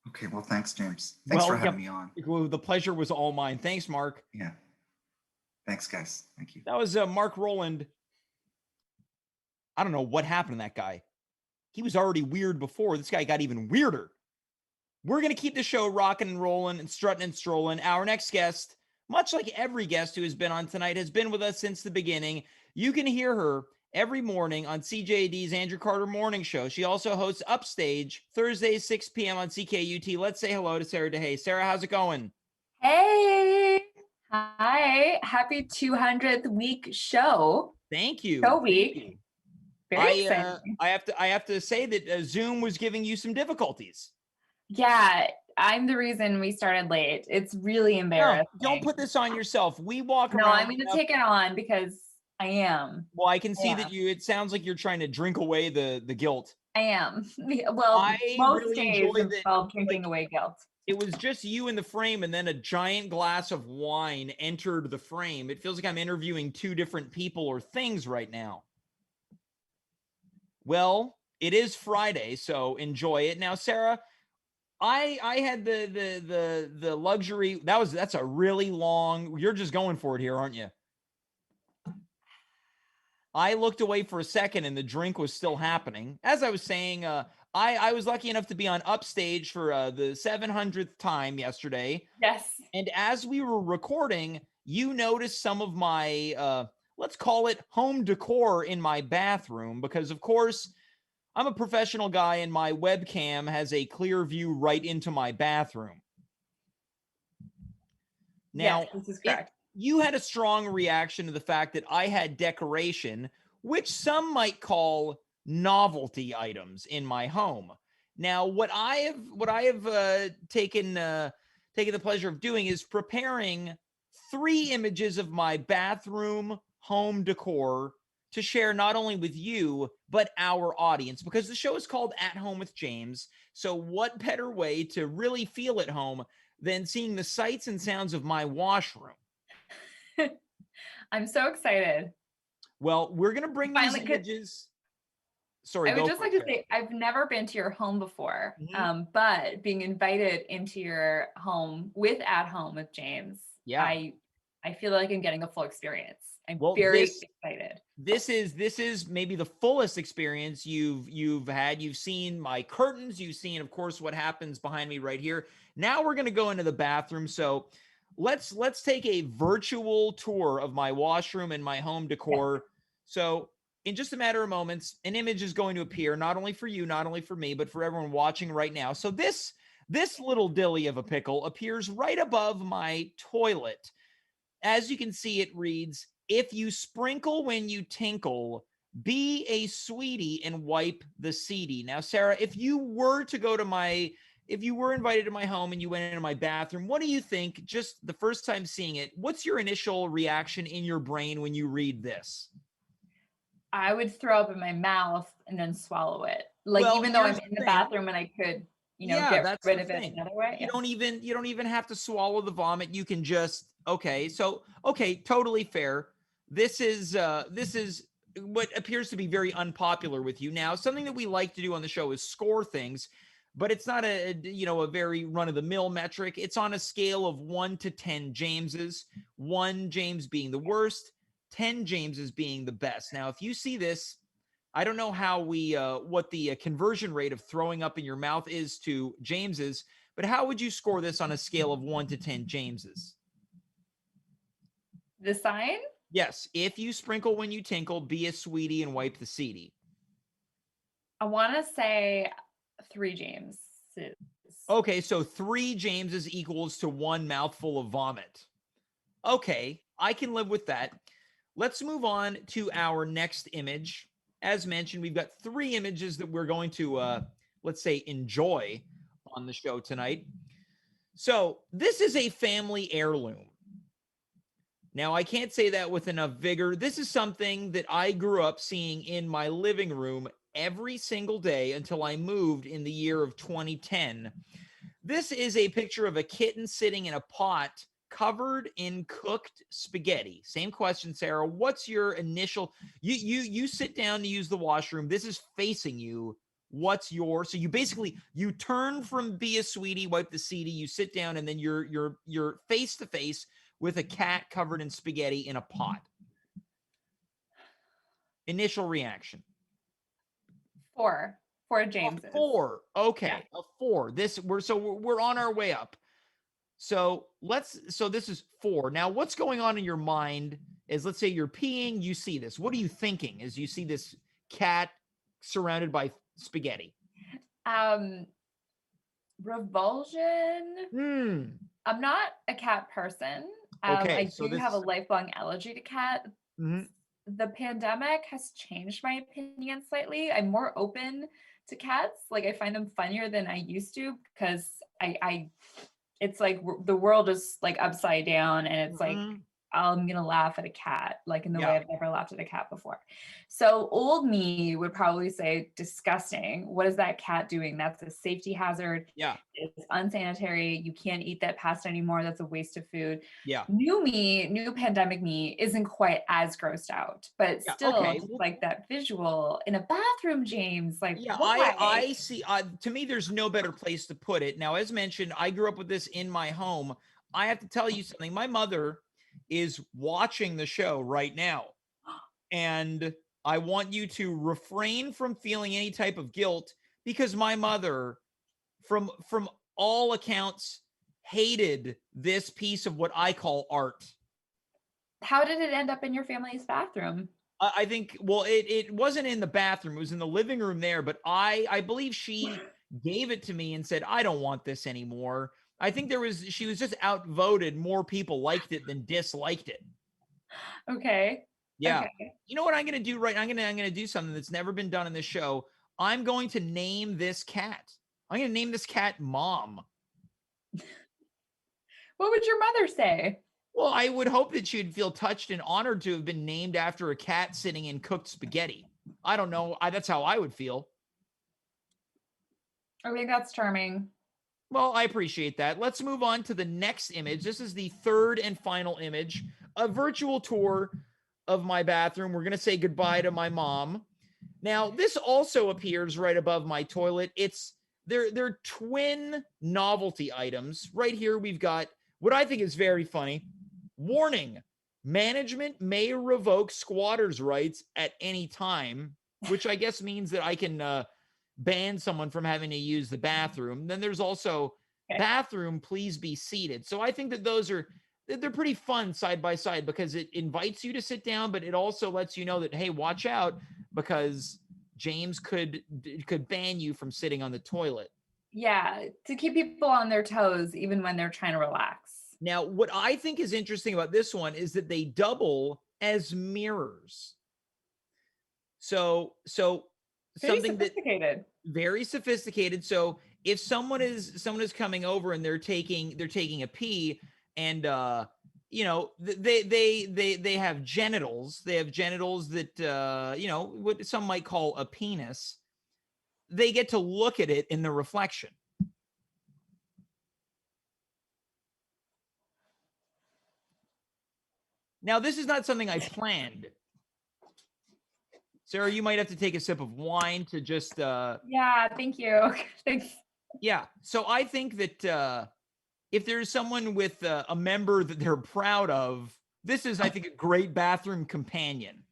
Okay, well, thanks, James. Thanks for having me on. Well, the pleasure was all mine. Thanks, Mark. Yeah. Thanks, guys. Thank you. That was Marc Rowland. I don't know what happened to that guy. He was already weird before. This guy got even weirder. We're going to keep the show rocking and rolling and strutting and strolling. Our next guest, much like every guest who has been on tonight, has been with us since the beginning. You can hear her every morning on CJD's Andrew Carter Morning Show. She also hosts Upstage Thursdays, 6 p.m. on CKUT. Let's say hello to Sarah Deshaies. Sarah, how's it going? Hey, hi, happy 200th week show. Thank you. Show Thank week. you. Very exciting. I have to say that Zoom was giving you some difficulties. Yeah, I'm the reason we started late. It's really No, embarrassing. don't put this on yourself. We walk No, around. I'm going to take it on because I am. Well, I can see Yeah. that it sounds like you're trying to drink away the guilt. I am. Well, I most really days enjoy that, involve drinking away guilt. It was just you in the frame, and then a giant glass of wine entered the frame. It feels like I'm interviewing two different people or things right now. Well, it is Friday, so enjoy it. Now, Sarah, I had the luxury. That's a really long. You're just going for it here, aren't you? I looked away for a second, and the drink was still happening. As I was saying, I was lucky enough to be on Upstage for the 700th time yesterday. Yes. And as we were recording, you noticed some of my, let's call it home decor in my bathroom, because of course I'm a professional guy and my webcam has a clear view right into my bathroom. Now, yes, this is correct. You had a strong reaction to the fact that I had decoration, which some might call novelty items in my home. Now, what I have taken the pleasure of doing is preparing 3 images of my bathroom home decor to share not only with you, but our audience, because the show is called At Home with James. So what better way to really feel at home than seeing the sights and sounds of my washroom? I'm so excited. Well, we're going to bring these images. Sorry, I would just like to say, I've never been to your home before, but being invited into your home with At Home with James, yeah, I feel like I'm getting a full experience. I'm very excited. This is maybe the fullest experience you've had. You've seen my curtains. You've seen, of course, what happens behind me right here. Now we're going to go into the bathroom. So let's take a virtual tour of my washroom and my home decor. Yeah. So in just a matter of moments, an image is going to appear, not only for you, not only for me, but for everyone watching right now. So this little dilly of a pickle appears right above my toilet. As you can see, it reads, "If you sprinkle when you tinkle, be a sweetie and wipe the seedy." Now, Sarah, if you were invited to my home and you went into my bathroom, what do you think, just the first time seeing it, what's your initial reaction in your brain when you read this? I would throw up in my mouth and then swallow it. Like, well, even though I'm in the bathroom and I could, get rid of it another way. You don't even have to swallow the vomit. You can just, okay, totally fair. This is what appears to be very unpopular with you. Now, something that we like to do on the show is score things, but it's not a very run-of-the-mill metric. It's on a scale of 1 to 10 Jameses, 1 James being the worst, 10 Jameses being the best. Now, if you see this, I don't know how what the conversion rate of throwing up in your mouth is to Jameses, but how would you score this on a scale of 1 to 10 Jameses? The sign? Yes. If you sprinkle when you tinkle, be a sweetie and wipe the seedy. I want to say 3 Jameses. Okay, so 3 Jameses equals to 1 mouthful of vomit. Okay, I can live with that. Let's move on to our next image. As mentioned, we've got 3 images that we're going to, let's say, enjoy on the show tonight. So this is a family heirloom. Now, I can't say that with enough vigor. This is something that I grew up seeing in my living room every single day until I moved in the year of 2010. This is a picture of a kitten sitting in a pot covered in cooked spaghetti. Same question, Sarah. What's your initial, you sit down to use the washroom. This is facing you. What's your, so you turn from be a sweetie, wipe the seedy, you sit down, and then you're face to face with a cat covered in spaghetti in a pot. Initial reaction. 4 4 Jameses. 4. Okay, a 4. We're on our way up. So this is 4. Now, what's going on in your mind is, let's say you're peeing, you see this. What are you thinking as you see this cat surrounded by spaghetti? Revulsion. I'm not a cat person. I do have a lifelong allergy to cat. Mm-hmm. The pandemic has changed my opinion slightly. I'm more open to cats. Like, I find them funnier than I used to, because it's like the world is like upside down, and it's like I'm gonna laugh at a cat like in the way I've never laughed at a cat before. So old me would probably say disgusting. What is that cat doing? That's a safety hazard. Yeah. It's unsanitary. You can't eat that pasta anymore. That's a waste of food. Yeah. New pandemic me isn't quite as grossed out, but still like that visual in a bathroom, James. Like, I see. To me, there's no better place to put it. Now, as mentioned, I grew up with this in my home. I have to tell you something. My mother is watching the show right now, and I want you to refrain from feeling any type of guilt, because my mother, from all accounts, hated this piece of what I call art. How did it end up in your family's bathroom? I think, well, it wasn't in the bathroom. It was in the living room there, but I believe she gave it to me and said, I don't want this anymore. I think she was just outvoted. More people liked it than disliked it. Okay. Yeah. Okay. You know what I'm going to do, right? I'm going to do something that's never been done in this show. I'm going to name this cat. I'm going to name this cat Mom. What would your mother say? Well, I would hope that she'd feel touched and honored to have been named after a cat sitting in cooked spaghetti. I don't know. That's how I would feel. I think that's charming. Well, I appreciate that. Let's move on to the next image. This is the third and final image, a virtual tour of my bathroom. We're going to say goodbye to my mom. Now, this also appears right above my toilet. They're twin novelty items. Right here, we've got what I think is very funny. Warning, management may revoke squatters' rights at any time, which I guess means that I can ban someone from having to use the bathroom. Then there's also bathroom, please be seated. So I think that they're pretty fun side by side, because it invites you to sit down, but it also lets you know that, hey, watch out, because James could ban you from sitting on the toilet. Yeah, to keep people on their toes even when they're trying to relax. Now, what I think is interesting about this one is that they double as mirrors. So very sophisticated. Very sophisticated. So if someone is coming over and they're taking a pee, and they have genitals. They have genitals that what some might call a penis. They get to look at it in the reflection. Now, this is not something I planned. Sarah, you might have to take a sip of wine to just... Yeah, thank you. Thanks. Yeah, so I think that if there's someone with a member that they're proud of, this is, I think, a great bathroom companion.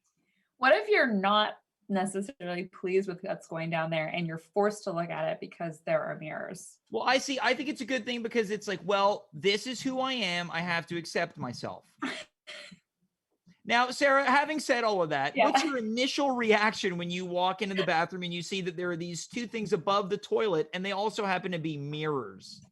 What if you're not necessarily pleased with what's going down there and you're forced to look at it because there are mirrors? Well, I think it's a good thing, because it's like, well, this is who I am. I have to accept myself. Now, Sarah, having said all of that, what's your initial reaction when you walk into the bathroom and you see that there are these two things above the toilet, and they also happen to be mirrors?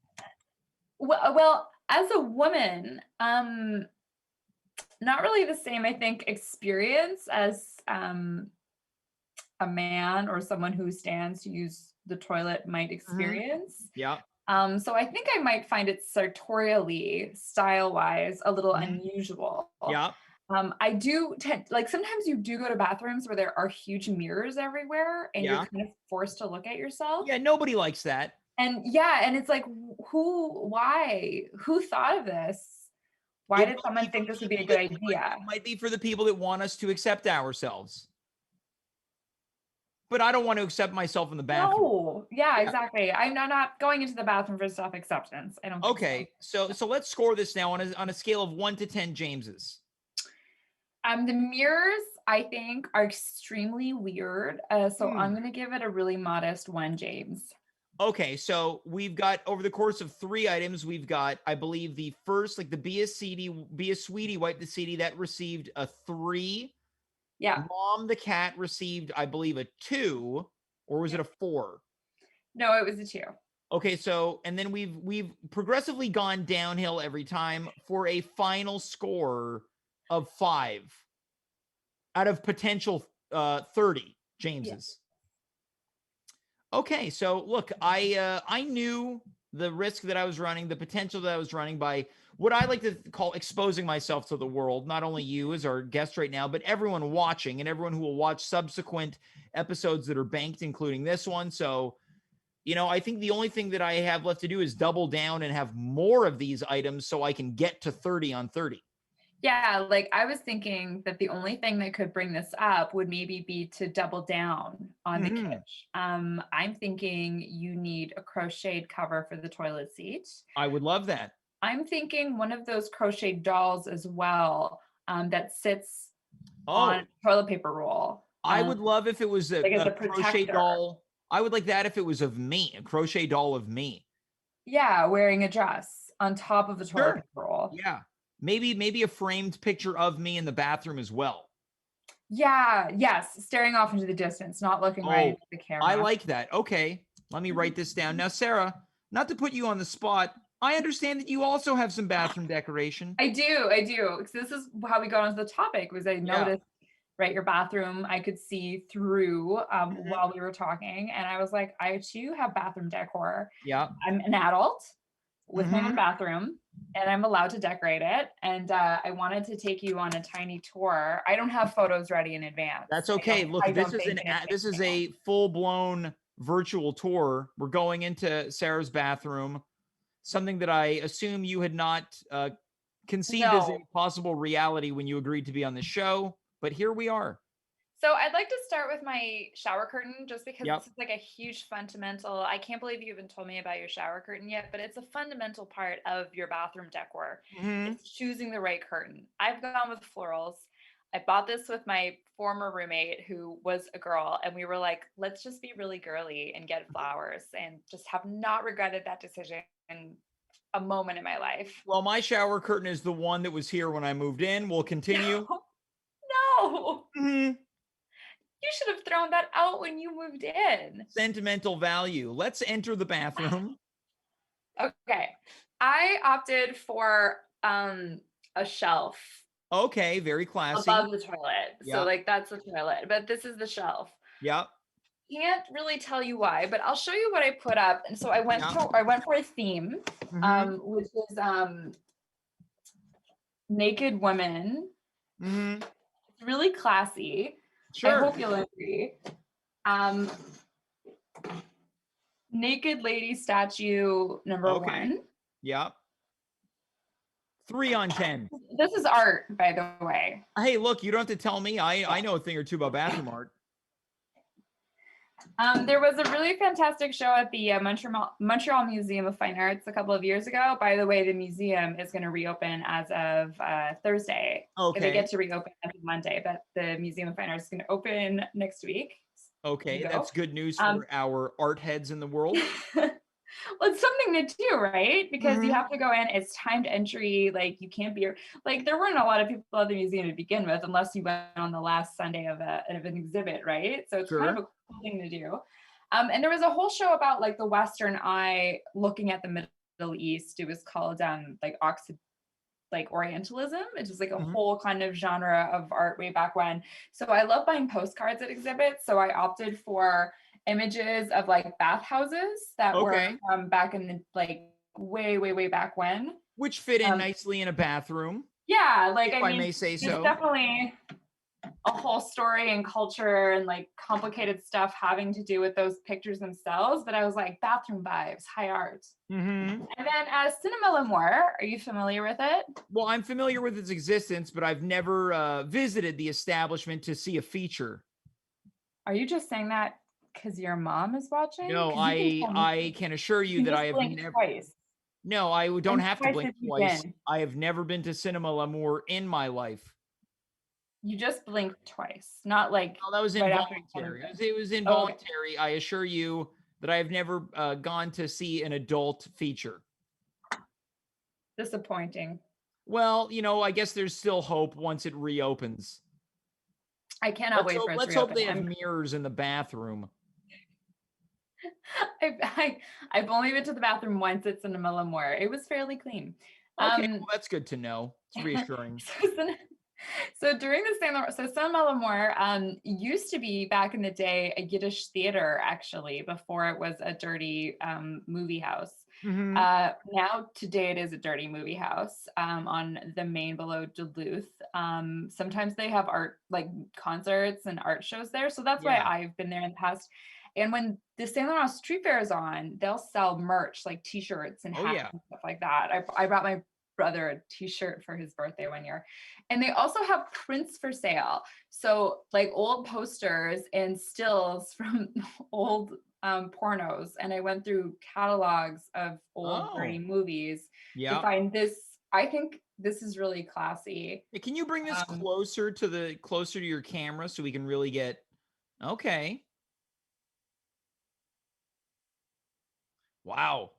Well, as a woman, not really the same, I think, experience as a man or someone who stands to use the toilet might experience. Yeah. So I think I might find it sartorially, style-wise, a little unusual. Yeah. I do sometimes you do go to bathrooms where there are huge mirrors everywhere, and you're kind of forced to look at yourself. Yeah, nobody likes that. And and it's like, who thought of this? Why did someone think this would be a good idea? It might be for the people that want us to accept ourselves. But I don't want to accept myself in the bathroom. No, yeah, exactly. I'm not going into the bathroom for self-acceptance. I don't think Okay, so let's score this now on a scale of 1 to 10 Jameses. The mirrors, I think are extremely weird. So I'm going to give it a really modest 1, James. Okay, so we've got over the course of 3 items, we've got, I believe, the first, like the Be a Sweetie, Wipe the CD, that received a 3. Yeah. Mom the Cat received, I believe, a 2, or was it a 4? No, it was a 2. Okay, so and then we've progressively gone downhill every time for a final score of 5 out of potential 30 James's. Okay, so look, I knew the risk that I was running, the potential that I was running by what I like to call exposing myself to the world, not only you as our guest right now, but everyone watching and everyone who will watch subsequent episodes that are banked, including this one. So, you know, I think the only thing that I have left to do is double down and have more of these items so I can get to 30 on 30. Yeah, like I was thinking that the only thing that could bring this up would maybe be to double down on the kitsch. I'm thinking you need a crocheted cover for the toilet seat. I would love that. I'm thinking one of those crocheted dolls as well, that sits on toilet paper roll. I would love if it was a like as a crochet protector. doll. I would like that if it was of me, a crochet doll of me. Yeah, wearing a dress on top of the toilet paper roll. Yeah. Maybe a framed picture of me in the bathroom as well. Yeah, yes, staring off into the distance, not looking right into the camera. I like that. Okay, let me write this down. Now, Sarah, not to put you on the spot, I understand that you also have some bathroom decoration. I do. Because this is how we got onto the topic, was I noticed, right, your bathroom, I could see through while we were talking. And I was like, I too have bathroom decor. Yeah. I'm an adult with my own bathroom and I'm allowed to decorate it. And I wanted to take you on a tiny tour. I don't have photos ready in advance. That's okay. Look, this is a full-blown virtual tour. We're going into Sarah's bathroom, something that I assume you had not conceived as a possible reality when you agreed to be on the show, but here we are. So I'd like to start with my shower curtain, just because Yep. this is like a huge fundamental. I can't believe you haven't told me about your shower curtain yet, but it's a fundamental part of your bathroom decor. It's choosing the right curtain. I've gone with florals. I bought this with my former roommate who was a girl, and we were like, let's just be really girly and get flowers, and just have not regretted that decision in a moment in my life. Well, my shower curtain is the one that was here when I moved in. We'll continue. No. You should have thrown that out when you moved in. Sentimental value. Let's enter the bathroom. Okay. I opted for a shelf. Okay, very classy. Above the toilet. Yep. So like that's the toilet, but this is the shelf. Yep. Can't really tell you why, but I'll show you what I put up. And so I went for a theme, which is naked women. It's really classy. Sure. I hope you'll agree. Naked lady statue number 1. Yep. 3 on 10. This is art, by the way. Hey, look, you don't have to tell me. I know a thing or two about bathroom art. There was a really fantastic show at the Montreal Museum of Fine Arts a couple of years ago. By the way, the museum is going to reopen as of Thursday. Okay. They get to reopen as of Monday, but the Museum of Fine Arts is going to open next week. Okay, that's good news for our art heads in the world. Well, it's something to do, right? Because you have to go in, it's timed entry, like you can't be, like there weren't a lot of people at the museum to begin with, unless you went on the last Sunday of an exhibit, right? So it's kind of a cool thing to do. And there was a whole show about like the Western eye looking at the Middle East. It was called like Orientalism. It's just like a whole kind of genre of art way back when. So I love buying postcards at exhibits. So I opted for images of like bathhouses that were back in the like way back when, which fit in nicely in a bathroom. Yeah, like I may say so. It's definitely a whole story and culture and like complicated stuff having to do with those pictures themselves. But I was like, bathroom vibes, high art. And then Cinema L'Amour, are you familiar with it? Well, I'm familiar with its existence, but I've never visited the establishment to see a feature. Are you just saying that because your mom is watching? No, I can assure you that I have never. Twice. No, I don't have to blink twice. I have never been to Cinema L'Amour in my life. You just blinked twice, not like Oh, that was right after you involuntary. counted It was Oh, okay. involuntary. I assure you that I have never gone to see an adult feature. Disappointing. Well, I guess there's still hope once it reopens. I cannot wait for it to Let's hope reopen. they have mirrors in the bathroom. I've only been to the bathroom once at Cinema L'Amour. It was fairly clean. Okay, well, that's good to know. It's reassuring. So during the Cinema L'Amour used to be back in the day a Yiddish theater, actually, before it was a dirty movie house. Mhm. Now today it is a dirty movie house on the main below Duluth. Sometimes they have art, like concerts and art shows there, so that's why Yeah. I've been there in the past. And when the Saint Laurent Street Fair is on, they'll sell merch like T-shirts and Oh, hats yeah. and stuff like that. I brought my brother a T-shirt for his birthday one year, and they also have prints for sale. So like old posters and stills from old pornos, and I went through catalogs of old dirty movies to Yeah. find this. I think this is really classy. Hey, can you bring this closer to your camera so we can really get? Okay. Wow.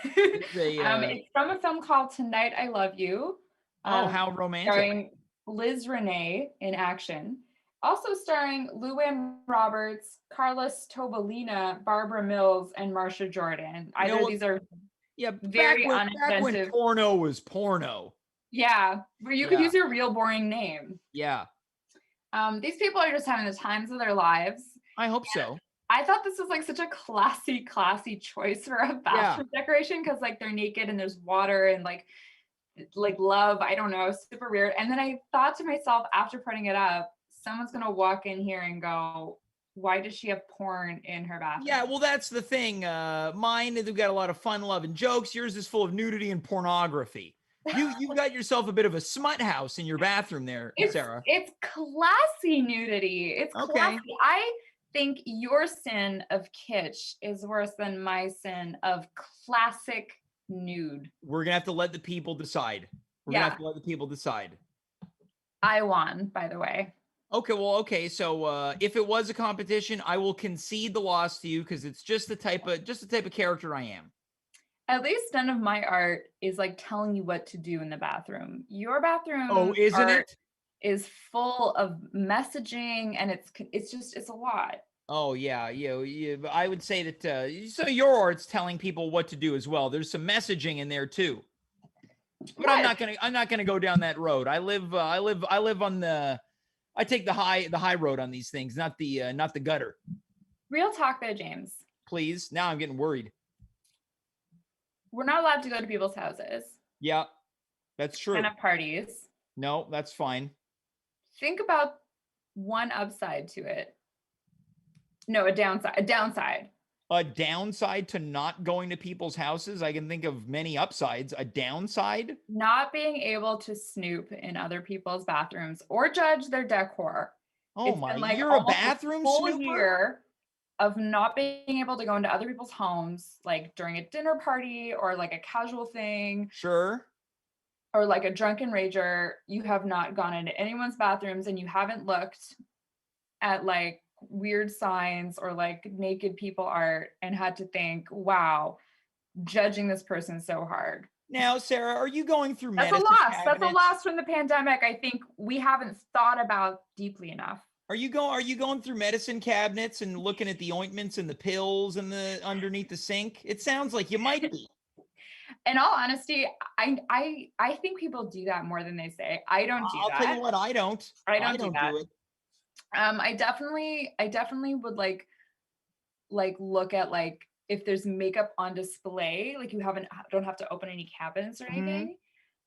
It's from a film called Tonight I Love You. Oh, how romantic. Starring Liz Renee in action. Also starring Luann Roberts, Carlos Tobalina, Barbara Mills, and Marsha Jordan. I know these are very back when uninventive. porno was porno. Yeah, where you could use your real boring name. Yeah. These people are just having the times of their lives. I hope so. I thought this was like such a classy choice for a bathroom decoration, because like they're naked and there's water and like love. I don't know, super weird. And then I thought to myself after putting it up, someone's gonna walk in here and go, why does she have porn in her bathroom? Yeah, well, that's the thing. Mine, they've got a lot of fun, love, and jokes. Yours is full of nudity and pornography. You've got yourself a bit of a smut house in your bathroom there, Sarah. It's classy nudity. It's classy. I think your sin of kitsch is worse than my sin of classic nude. We're gonna have to let the people decide. I won, by the way. Okay. So if it was a competition, I will concede the loss to you because it's just the type of character I am. At least none of my art is like telling you what to do in the bathroom. Your bathroom, isn't it? Is full of messaging, and it's a lot. Oh yeah. I would say that. So your art's telling people what to do as well. There's some messaging in there too. But I'm not gonna go down that road. I live on the. I take the high road on these things, not the gutter. Real talk though, James. Please. Now I'm getting worried. We're not allowed to go to people's houses. Yeah, that's true. And have parties. No, that's fine. Think about one upside to it. No, a downside. A downside to not going to people's houses? I can think of many upsides. A downside? Not being able to snoop in other people's bathrooms or judge their decor. Oh my, you're a bathroom snooper? Year of not being able to go into other people's homes, like during a dinner party or like a casual thing. Sure. Or like a drunken rager. You have not gone into anyone's bathrooms and you haven't looked at like weird signs or like naked people art and had to think, wow, judging this person so hard. Now, Sarah, are you going through That's medicine a loss. cabinets? That's a loss from the pandemic. I think we haven't thought about deeply enough. Are you going through medicine cabinets and looking at the ointments and the pills and the underneath the sink? It sounds like you might be. In all honesty, I think people do that more than they say. I don't do that. I'll tell you what, I don't. I don't do it. I definitely would like look at like if there's makeup on display, like you don't have to open any cabinets or anything.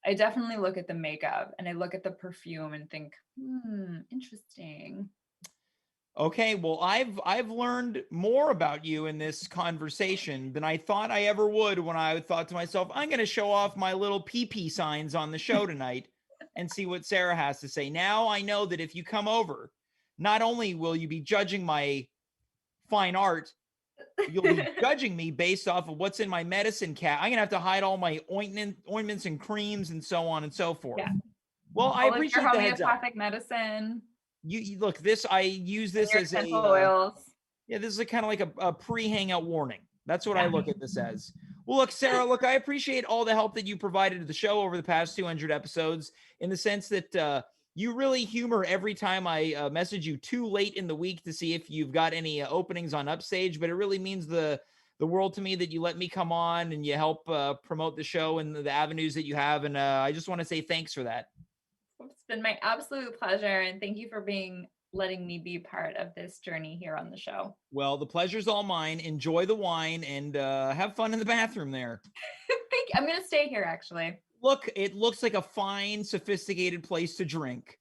I definitely look at the makeup and I look at the perfume and think, interesting. Okay, well, I've learned more about you in this conversation than I thought I ever would when I thought to myself, I'm going to show off my little PP signs on the show tonight and see what Sarah has to say. Now I know that if you come over, not only will you be judging my fine art, you'll be judging me based off of what's in my medicine cabinet. I'm going to have to hide all my ointments and creams and so on and so forth. Yeah. Well, I All of your appreciate the heads up. homeopathic medicine, You look, this I use and this your as essential a oils. yeah, this is a kind of like a pre-hangout warning. That's what I look at this as. Well, look, Sarah, look, I appreciate all the help that you provided to the show over the past 200 episodes in the sense that you really humor every time I message you too late in the week to see if you've got any openings on Upstage, but it really means the world to me that you let me come on and you help promote the show and the avenues that you have. And I just want to say thanks for that. It's been my absolute pleasure, and thank you for letting me be part of this journey here on the show. Well, the pleasure's all mine. Enjoy the wine and have fun in the bathroom there. Thank you. I'm gonna stay here actually. Look, it looks like a fine, sophisticated place to drink.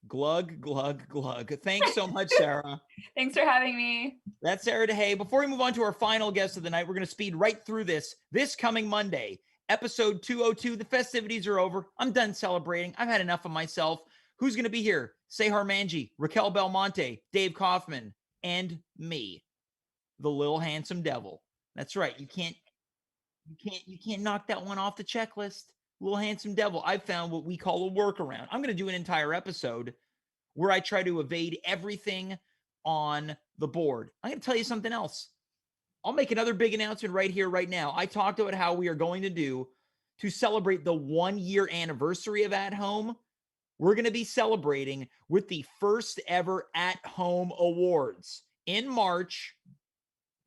Glug, glug, glug. Thanks so much, Sarah. Thanks for having me. That's Sarah Deshaies. Before we move on to our final guest of the night, we're going to speed right through this coming Monday, episode 202. The festivities are over. I'm done celebrating. I've had enough of myself. Who's going to be here? Sehar Manji, Raquel Belmonte, Dave Kaufman, and me, the little handsome devil. That's right. You can't knock that one off the checklist. Little handsome devil. I found what we call a workaround. I'm going to do an entire episode where I try to evade everything on the board. I'm going to tell you something else. I'll make another big announcement right here, right now. I talked about how we are going to do to celebrate the 1-year anniversary of At Home. We're going to be celebrating with the first ever At Home Awards in March,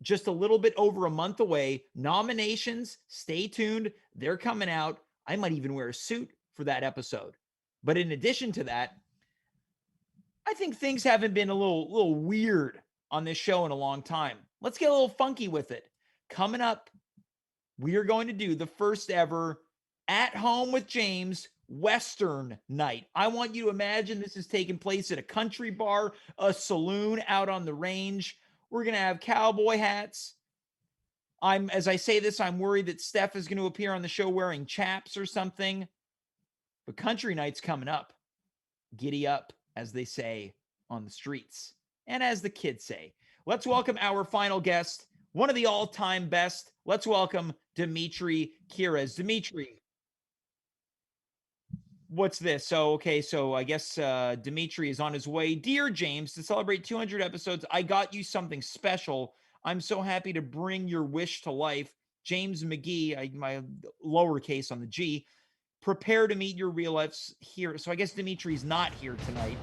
just a little bit over a month away. Nominations, stay tuned. They're coming out. I might even wear a suit for that episode. But in addition to that, I think things haven't been a little weird on this show in a long time. Let's get a little funky with it. Coming up, we are going to do the first ever At Home with James Western night. I want you to imagine this is taking place at a country bar, a saloon out on the range. We're going to have cowboy hats. As I say this, I'm worried that Steph is going to appear on the show wearing chaps or something. But country night's coming up. Giddy up, as they say on the streets. And as the kids say. Let's welcome our final guest, one of the all-time best. Let's welcome Dimitri Kiraz. Dimitri, what's this? So I guess Dimitri is on his way. Dear James, to celebrate 200 episodes, I got you something special. I'm so happy to bring your wish to life. James McGee, my lowercase on the G, prepare to meet your real life here. So I guess Dimitri's not here tonight.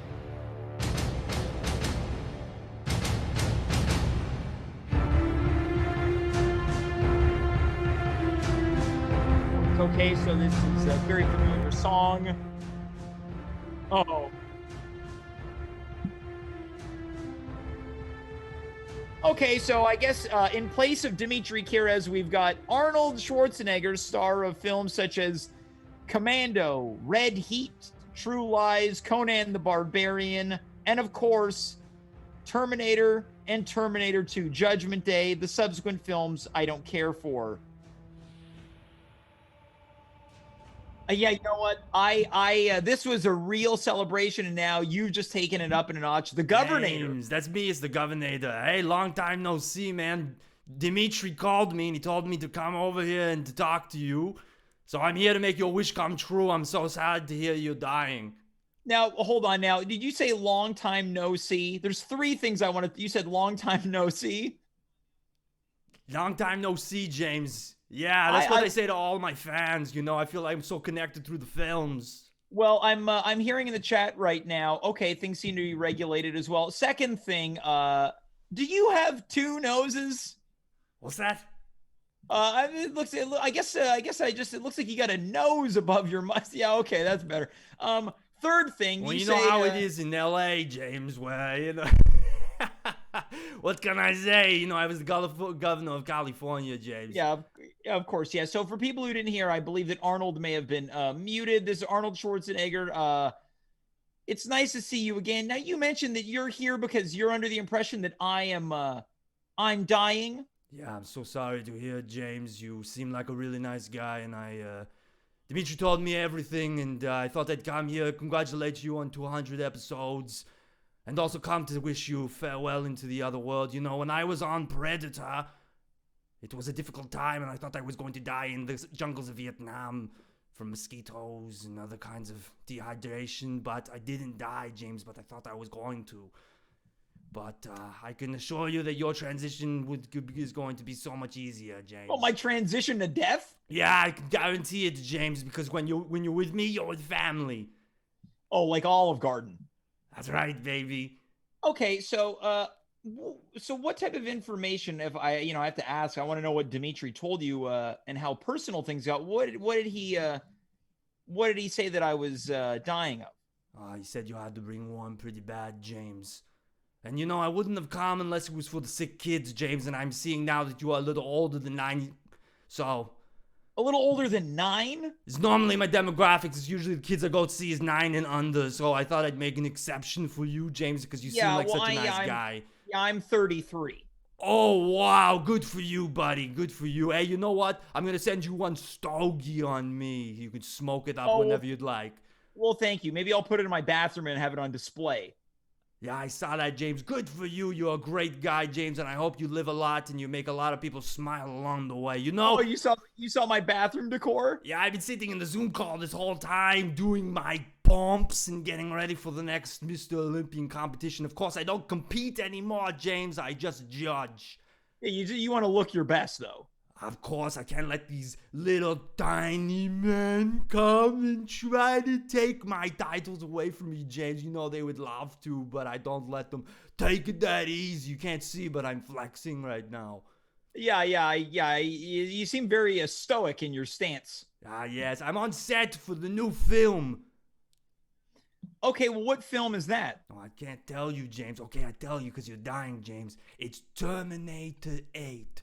Okay, so this is a very familiar song. Oh. Okay, so I guess in place of Dimitri Kiraz, we've got Arnold Schwarzenegger, star of films such as Commando, Red Heat, True Lies, Conan the Barbarian, and of course, Terminator and Terminator 2 Judgment Day. The subsequent films I don't care for. Yeah, you know what? This was a real celebration, and now you've just taken it up in a notch. The governor. James, that's me, it's the governor. Hey, long time no see, man. Dimitri called me and he told me to come over here and to talk to you. So I'm here to make your wish come true. I'm so sad to hear you're dying. Now, hold on. Now, did you say long time no see? There's 3 things I wanted. You said long time no see. Long time no see, James. Yeah, that's what I say to all my fans. You know, I feel like I'm so connected through the films. Well, I'm hearing in the chat right now. Okay, things seem to be regulated as well. Second thing, do you have 2 noses? What's that? It looks like you got a nose above your mouth. Yeah, okay, that's better. Third thing, well, you know how it is in LA, James, where, you know, what can I say? You know, I was the governor of California, James. Yeah, of course, yeah. So for people who didn't hear, I believe that Arnold may have been muted. This is Arnold Schwarzenegger. It's nice to see you again. Now, you mentioned that you're here because you're under the impression that I'm dying. Yeah, I'm so sorry to hear, James. You seem like a really nice guy, and Dimitri told me everything, and I thought I'd come here, congratulate you on 200 episodes, and also come to wish you farewell into the other world. You know, when I was on Predator, it was a difficult time, and I thought I was going to die in the jungles of Vietnam from mosquitoes and other kinds of dehydration, but I didn't die, James, but I thought I was going to. But I can assure you that your transition is going to be so much easier, James. Oh, my transition to death? Yeah, I can guarantee it, James, because when you're with me, you're with family. Oh, like Olive Garden. That's right, baby. Okay, so what type of information, if I have to ask, I want to know what Dimitri told you and how personal things got. What did he say that I was dying of? He said you had to bring one pretty bad, James. And I wouldn't have come unless it was for the sick kids, James, and I'm seeing now that you are a little older than 9, so... A little older than 9? It's normally my demographics. It's usually the kids I go to see is 9 and under, so I thought I'd make an exception for you, James, because you seem like such a nice guy. Yeah, I'm 33. Oh, wow. Good for you, buddy. Good for you. Hey, you know what? I'm going to send you one stogie on me. You can smoke it up whenever you'd like. Well, thank you. Maybe I'll put it in my bathroom and have it on display. Yeah, I saw that, James. Good for you. You're a great guy, James, and I hope you live a lot and you make a lot of people smile along the way. Oh, you saw my bathroom decor? Yeah, I've been sitting in the Zoom call this whole time doing my pumps and getting ready for the next Mr. Olympian competition. Of course, I don't compete anymore, James. I just judge. Yeah, you want to look your best, though. Of course, I can't let these little tiny men come and try to take my titles away from me, James. They would love to, but I don't let them take it that easy. You can't see, but I'm flexing right now. Yeah. You seem very stoic in your stance. Yes, I'm on set for the new film. Okay, well, what film is that? Oh, I can't tell you, James. Okay, I tell you because you're dying, James. It's Terminator 8.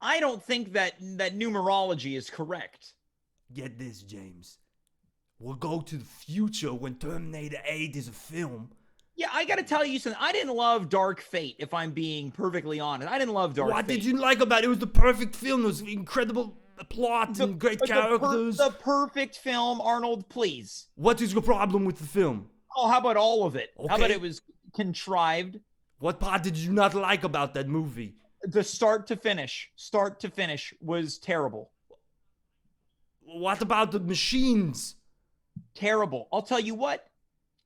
I don't think that numerology is correct. Get this, James. We'll go to the future when Terminator 8 is a film. Yeah, I gotta tell you something. I didn't love Dark Fate, if I'm being perfectly honest. I didn't love Dark Fate. What did you like about it? It was the perfect film. It was incredible plot and great characters. The perfect film, Arnold, please. What is your problem with the film? Oh, how about all of it? Okay. How about it was contrived? What part did you not like about that movie? The start to finish was terrible. What about the machines? Terrible. I'll tell you what,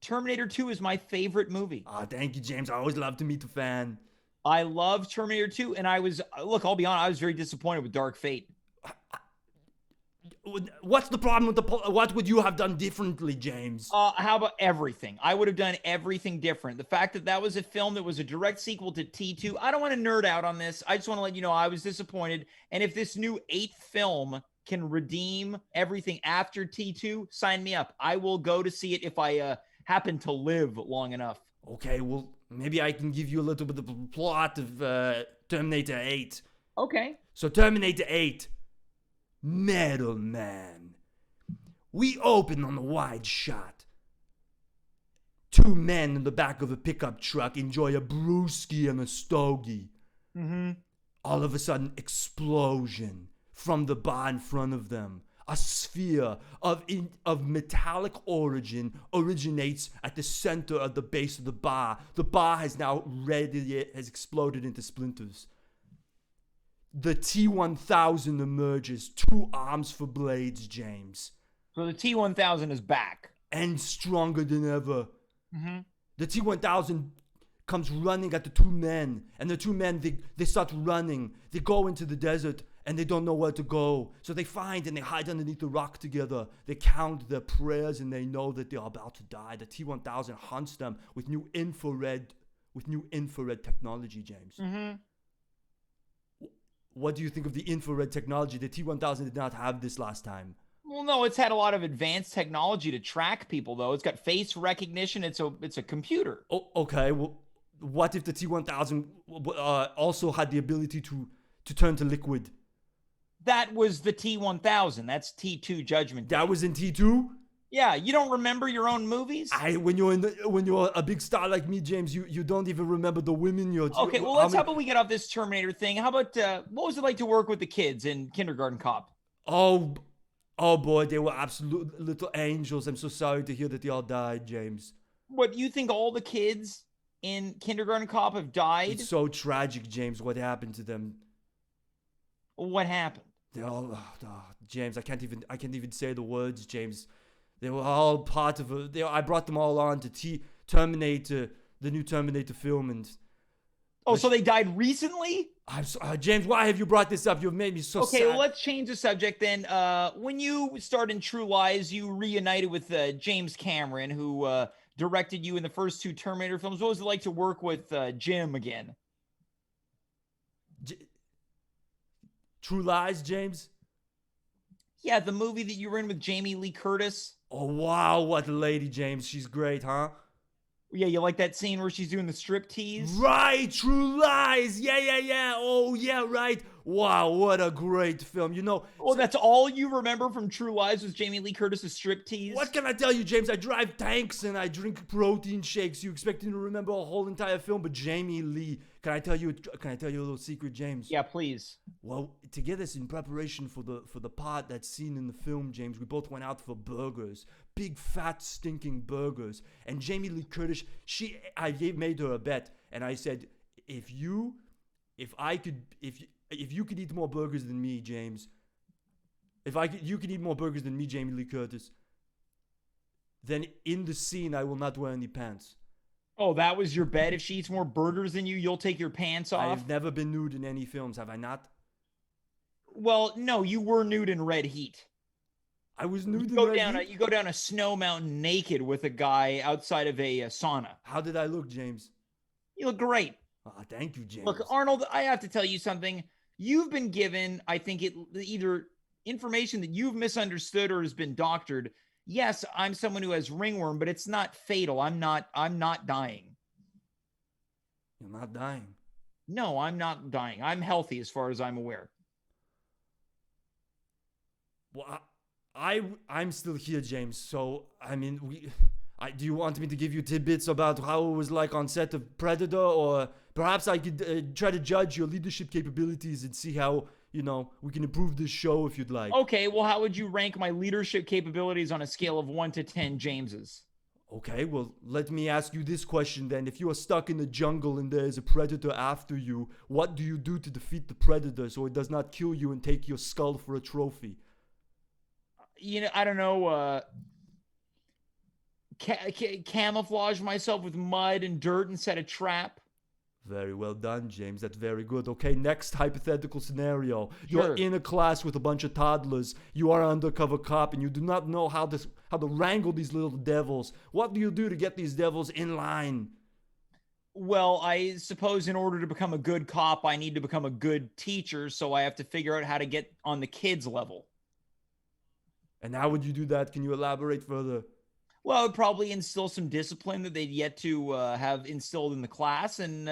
Terminator 2 is my favorite movie. Thank you, James. I always love to meet a fan. I love Terminator 2, and I'll be honest, I was very disappointed with Dark Fate. What's the problem with what would you have done differently, James? How about everything? I would have done everything different. The fact that was a film that was a direct sequel to T2, I don't want to nerd out on this. I just want to let you know I was disappointed. And if this new 8th film can redeem everything after T2, sign me up. I will go to see it if I happen to live long enough. Okay, well, maybe I can give you a little bit of a plot of Terminator 8. Okay. So Terminator 8. Metal Man. We open on a wide shot. 2 men in the back of a pickup truck enjoy a brewski and a stogie. Mm-hmm. All of a sudden, explosion from the bar in front of them. A sphere of metallic origin originates at the center of the base of the bar. The bar has exploded into splinters. The T-1000 emerges, 2 arms for blades, James. So the T-1000 is back. And stronger than ever. Mm-hmm. The T-1000 comes running at the 2 men. And the 2 men, they start running. They go into the desert and they don't know where to go. So they find and they hide underneath the rock together. They count their prayers and they know that they are about to die. The T-1000 hunts them with new infrared technology, James. Mm-hmm. What do you think of the infrared technology? The T-1000 did not have this last time. Well, no, it's had a lot of advanced technology to track people, though. It's got face recognition. It's a computer. Oh, okay. Well, what if the T-1000 also had the ability to turn to liquid? That was the T-1000. That's T2 Judgment Day. That was in T2? Yeah, you don't remember your own movies? When you're a big star like me, James, you don't even remember the women you're. Okay, well, how about we get off this Terminator thing? How about what was it like to work with the kids in Kindergarten Cop? Oh boy, they were absolute little angels. I'm so sorry to hear that they all died, James. What, you think all the kids in Kindergarten Cop have died? It's so tragic, James. What happened to them? What happened? They're all James. I can't even say the words, James. They were all part of I brought them all on to Terminator, the new Terminator film, and So they died recently? James, why have you brought this up? You've made me so sad. Okay, well, let's change the subject then. When you starred in True Lies, you reunited with James Cameron, who directed you in the first 2 Terminator films. What was it like to work with Jim again? True Lies, James? Yeah, the movie that you were in with Jamie Lee Curtis. Oh, wow, what a lady, James. She's great, huh? Yeah, you like that scene where she's doing the strip tease? Right, True Lies. Yeah. Oh, yeah, right. Wow, what a great film. Well, that's all you remember from True Lies was Jamie Lee Curtis's strip tease? What can I tell you, James? I drive tanks and I drink protein shakes. You expect me to remember a whole entire film, but Jamie Lee. Can I tell you a little secret, James? Yeah, please. Well, to get us in preparation for the part that's seen in the film, James, we both went out for burgers. Big, fat, stinking burgers. And Jamie Lee Curtis, I made her a bet. And I said, if you could eat more burgers than me, James, you could eat more burgers than me, Jamie Lee Curtis, then in the scene, I will not wear any pants. Oh, that was your bet? If she eats more burgers than you, you'll take your pants off? I've never been nude in any films, have I not? Well, no, you were nude in Red Heat. I was nude You in Red Heat? you go down a snow mountain naked with a guy outside of a sauna. How did I look, James? You look great. Oh, thank you, James. Look, Arnold, I have to tell you something. You've been given, I think, either information that you've misunderstood or has been doctored. Yes, I'm someone who has ringworm, but it's not fatal. I'm not dying. You're not dying. No, I'm not dying. I'm healthy as far as I'm aware. Well, I'm still here, James. So, I mean, do you want me to give you tidbits about how it was like on set of Predator? Or perhaps I could try to judge your leadership capabilities and see how, we can improve this show if you'd like. Okay, well, how would you rank my leadership capabilities on a scale of 1 to 10 Jameses? Okay, well, let me ask you this question then. If you are stuck in the jungle and there is a predator after you, what do you do to defeat the predator so it does not kill you and take your skull for a trophy? I don't know, camouflage myself with mud and dirt and set a trap. Very well done, James. That's very good. Okay, next hypothetical scenario. Sure. You're in a class with a bunch of toddlers. You are an undercover cop and you do not know how to wrangle these little devils. What do you do to get these devils in line? Well, I suppose in order to become a good cop, I need to become a good teacher, so I have to figure out how to get on the kids' level. And how would you do that? Can you elaborate further? Well, I would probably instill some discipline that they'd yet to have instilled in the class, and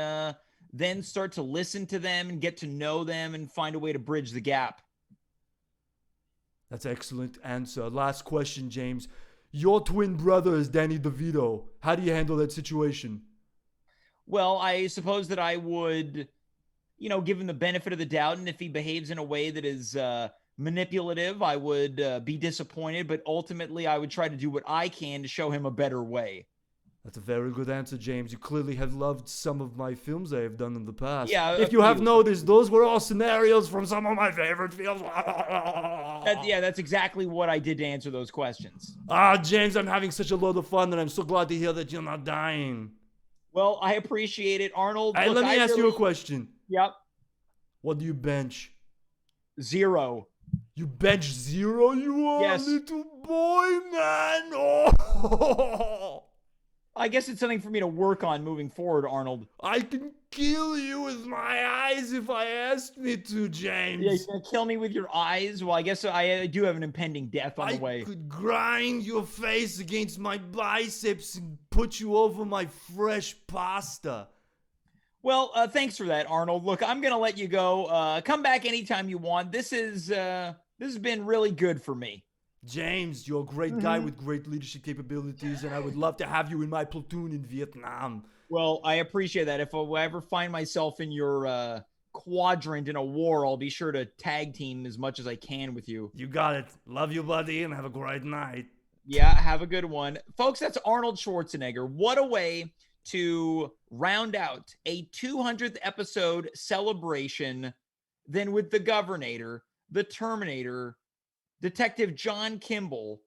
then start to listen to them and get to know them and find a way to bridge the gap. That's an excellent answer. Last question, James. Your twin brother is Danny DeVito. How do you handle that situation? Well, I suppose that I would, give him the benefit of the doubt, and if he behaves in a way that is manipulative, I would be disappointed, but ultimately I would try to do what I can to show him a better way. That's a very good answer, James. You clearly have loved some of my films I have done in the past. Yeah, if you have noticed, those were all scenarios from some of my favorite films. That's exactly what I did to answer those questions. James, I'm having such a lot of fun, and I'm so glad to hear that you're not dying. Well, I appreciate it, Arnold. Hey, let me ask you a question. Yep. What do you bench? 0. You bench 0? You are Yes. a little boy, man. Oh. I guess it's something for me to work on moving forward, Arnold. I can kill you with my eyes if I asked me to, James. Yeah, you're gonna kill me with your eyes? Well, I guess I do have an impending death on the way. I could grind your face against my biceps and put you over my fresh pasta. Well, thanks for that, Arnold. Look, I'm gonna let you go. Come back anytime you want. This has been really good for me. James, you're a great guy with great leadership capabilities, and I would love to have you in my platoon in Vietnam. Well, I appreciate that. If I ever find myself in your quadrant in a war, I'll be sure to tag team as much as I can with you. You got it. Love you, buddy, and have a great night. Yeah, have a good one. Folks, that's Arnold Schwarzenegger. What a way to round out a 200th episode celebration then with the Governator. the Terminator, Detective John Kimball,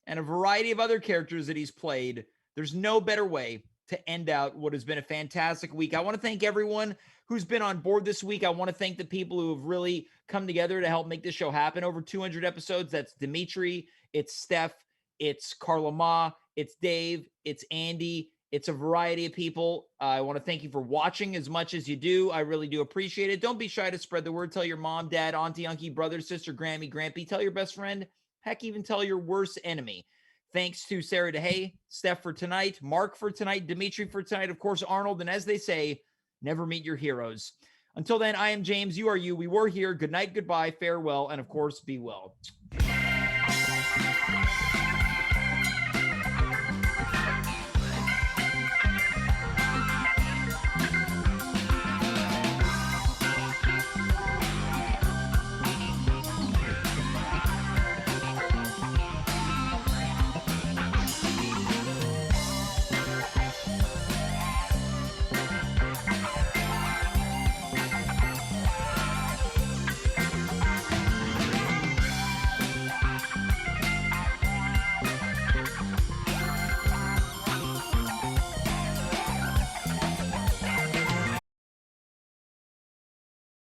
and a variety of other characters that he's played, there's no better way to end out what has been a fantastic week. I want to thank everyone who's been on board this week. I want to thank the people who have really come together to help make this show happen. Over 200 episodes. That's Dimitri, it's Steph, it's Carla Ma, it's Dave, it's Andy, it's a variety of people. I want to thank you for watching as much as you do. I really do appreciate it. Don't be shy to spread the word. Tell your mom, dad, auntie, uncle, brother, sister, Grammy, Grampy. Tell your best friend. Heck, even tell your worst enemy. Thanks to Sarah Deshaies, Steph for tonight, Mark for tonight, Dimitri for tonight, of course, Arnold. And as they say, never meet your heroes. Until then, I am James. You are you. We were here. Good night, goodbye, farewell, and of course, be well.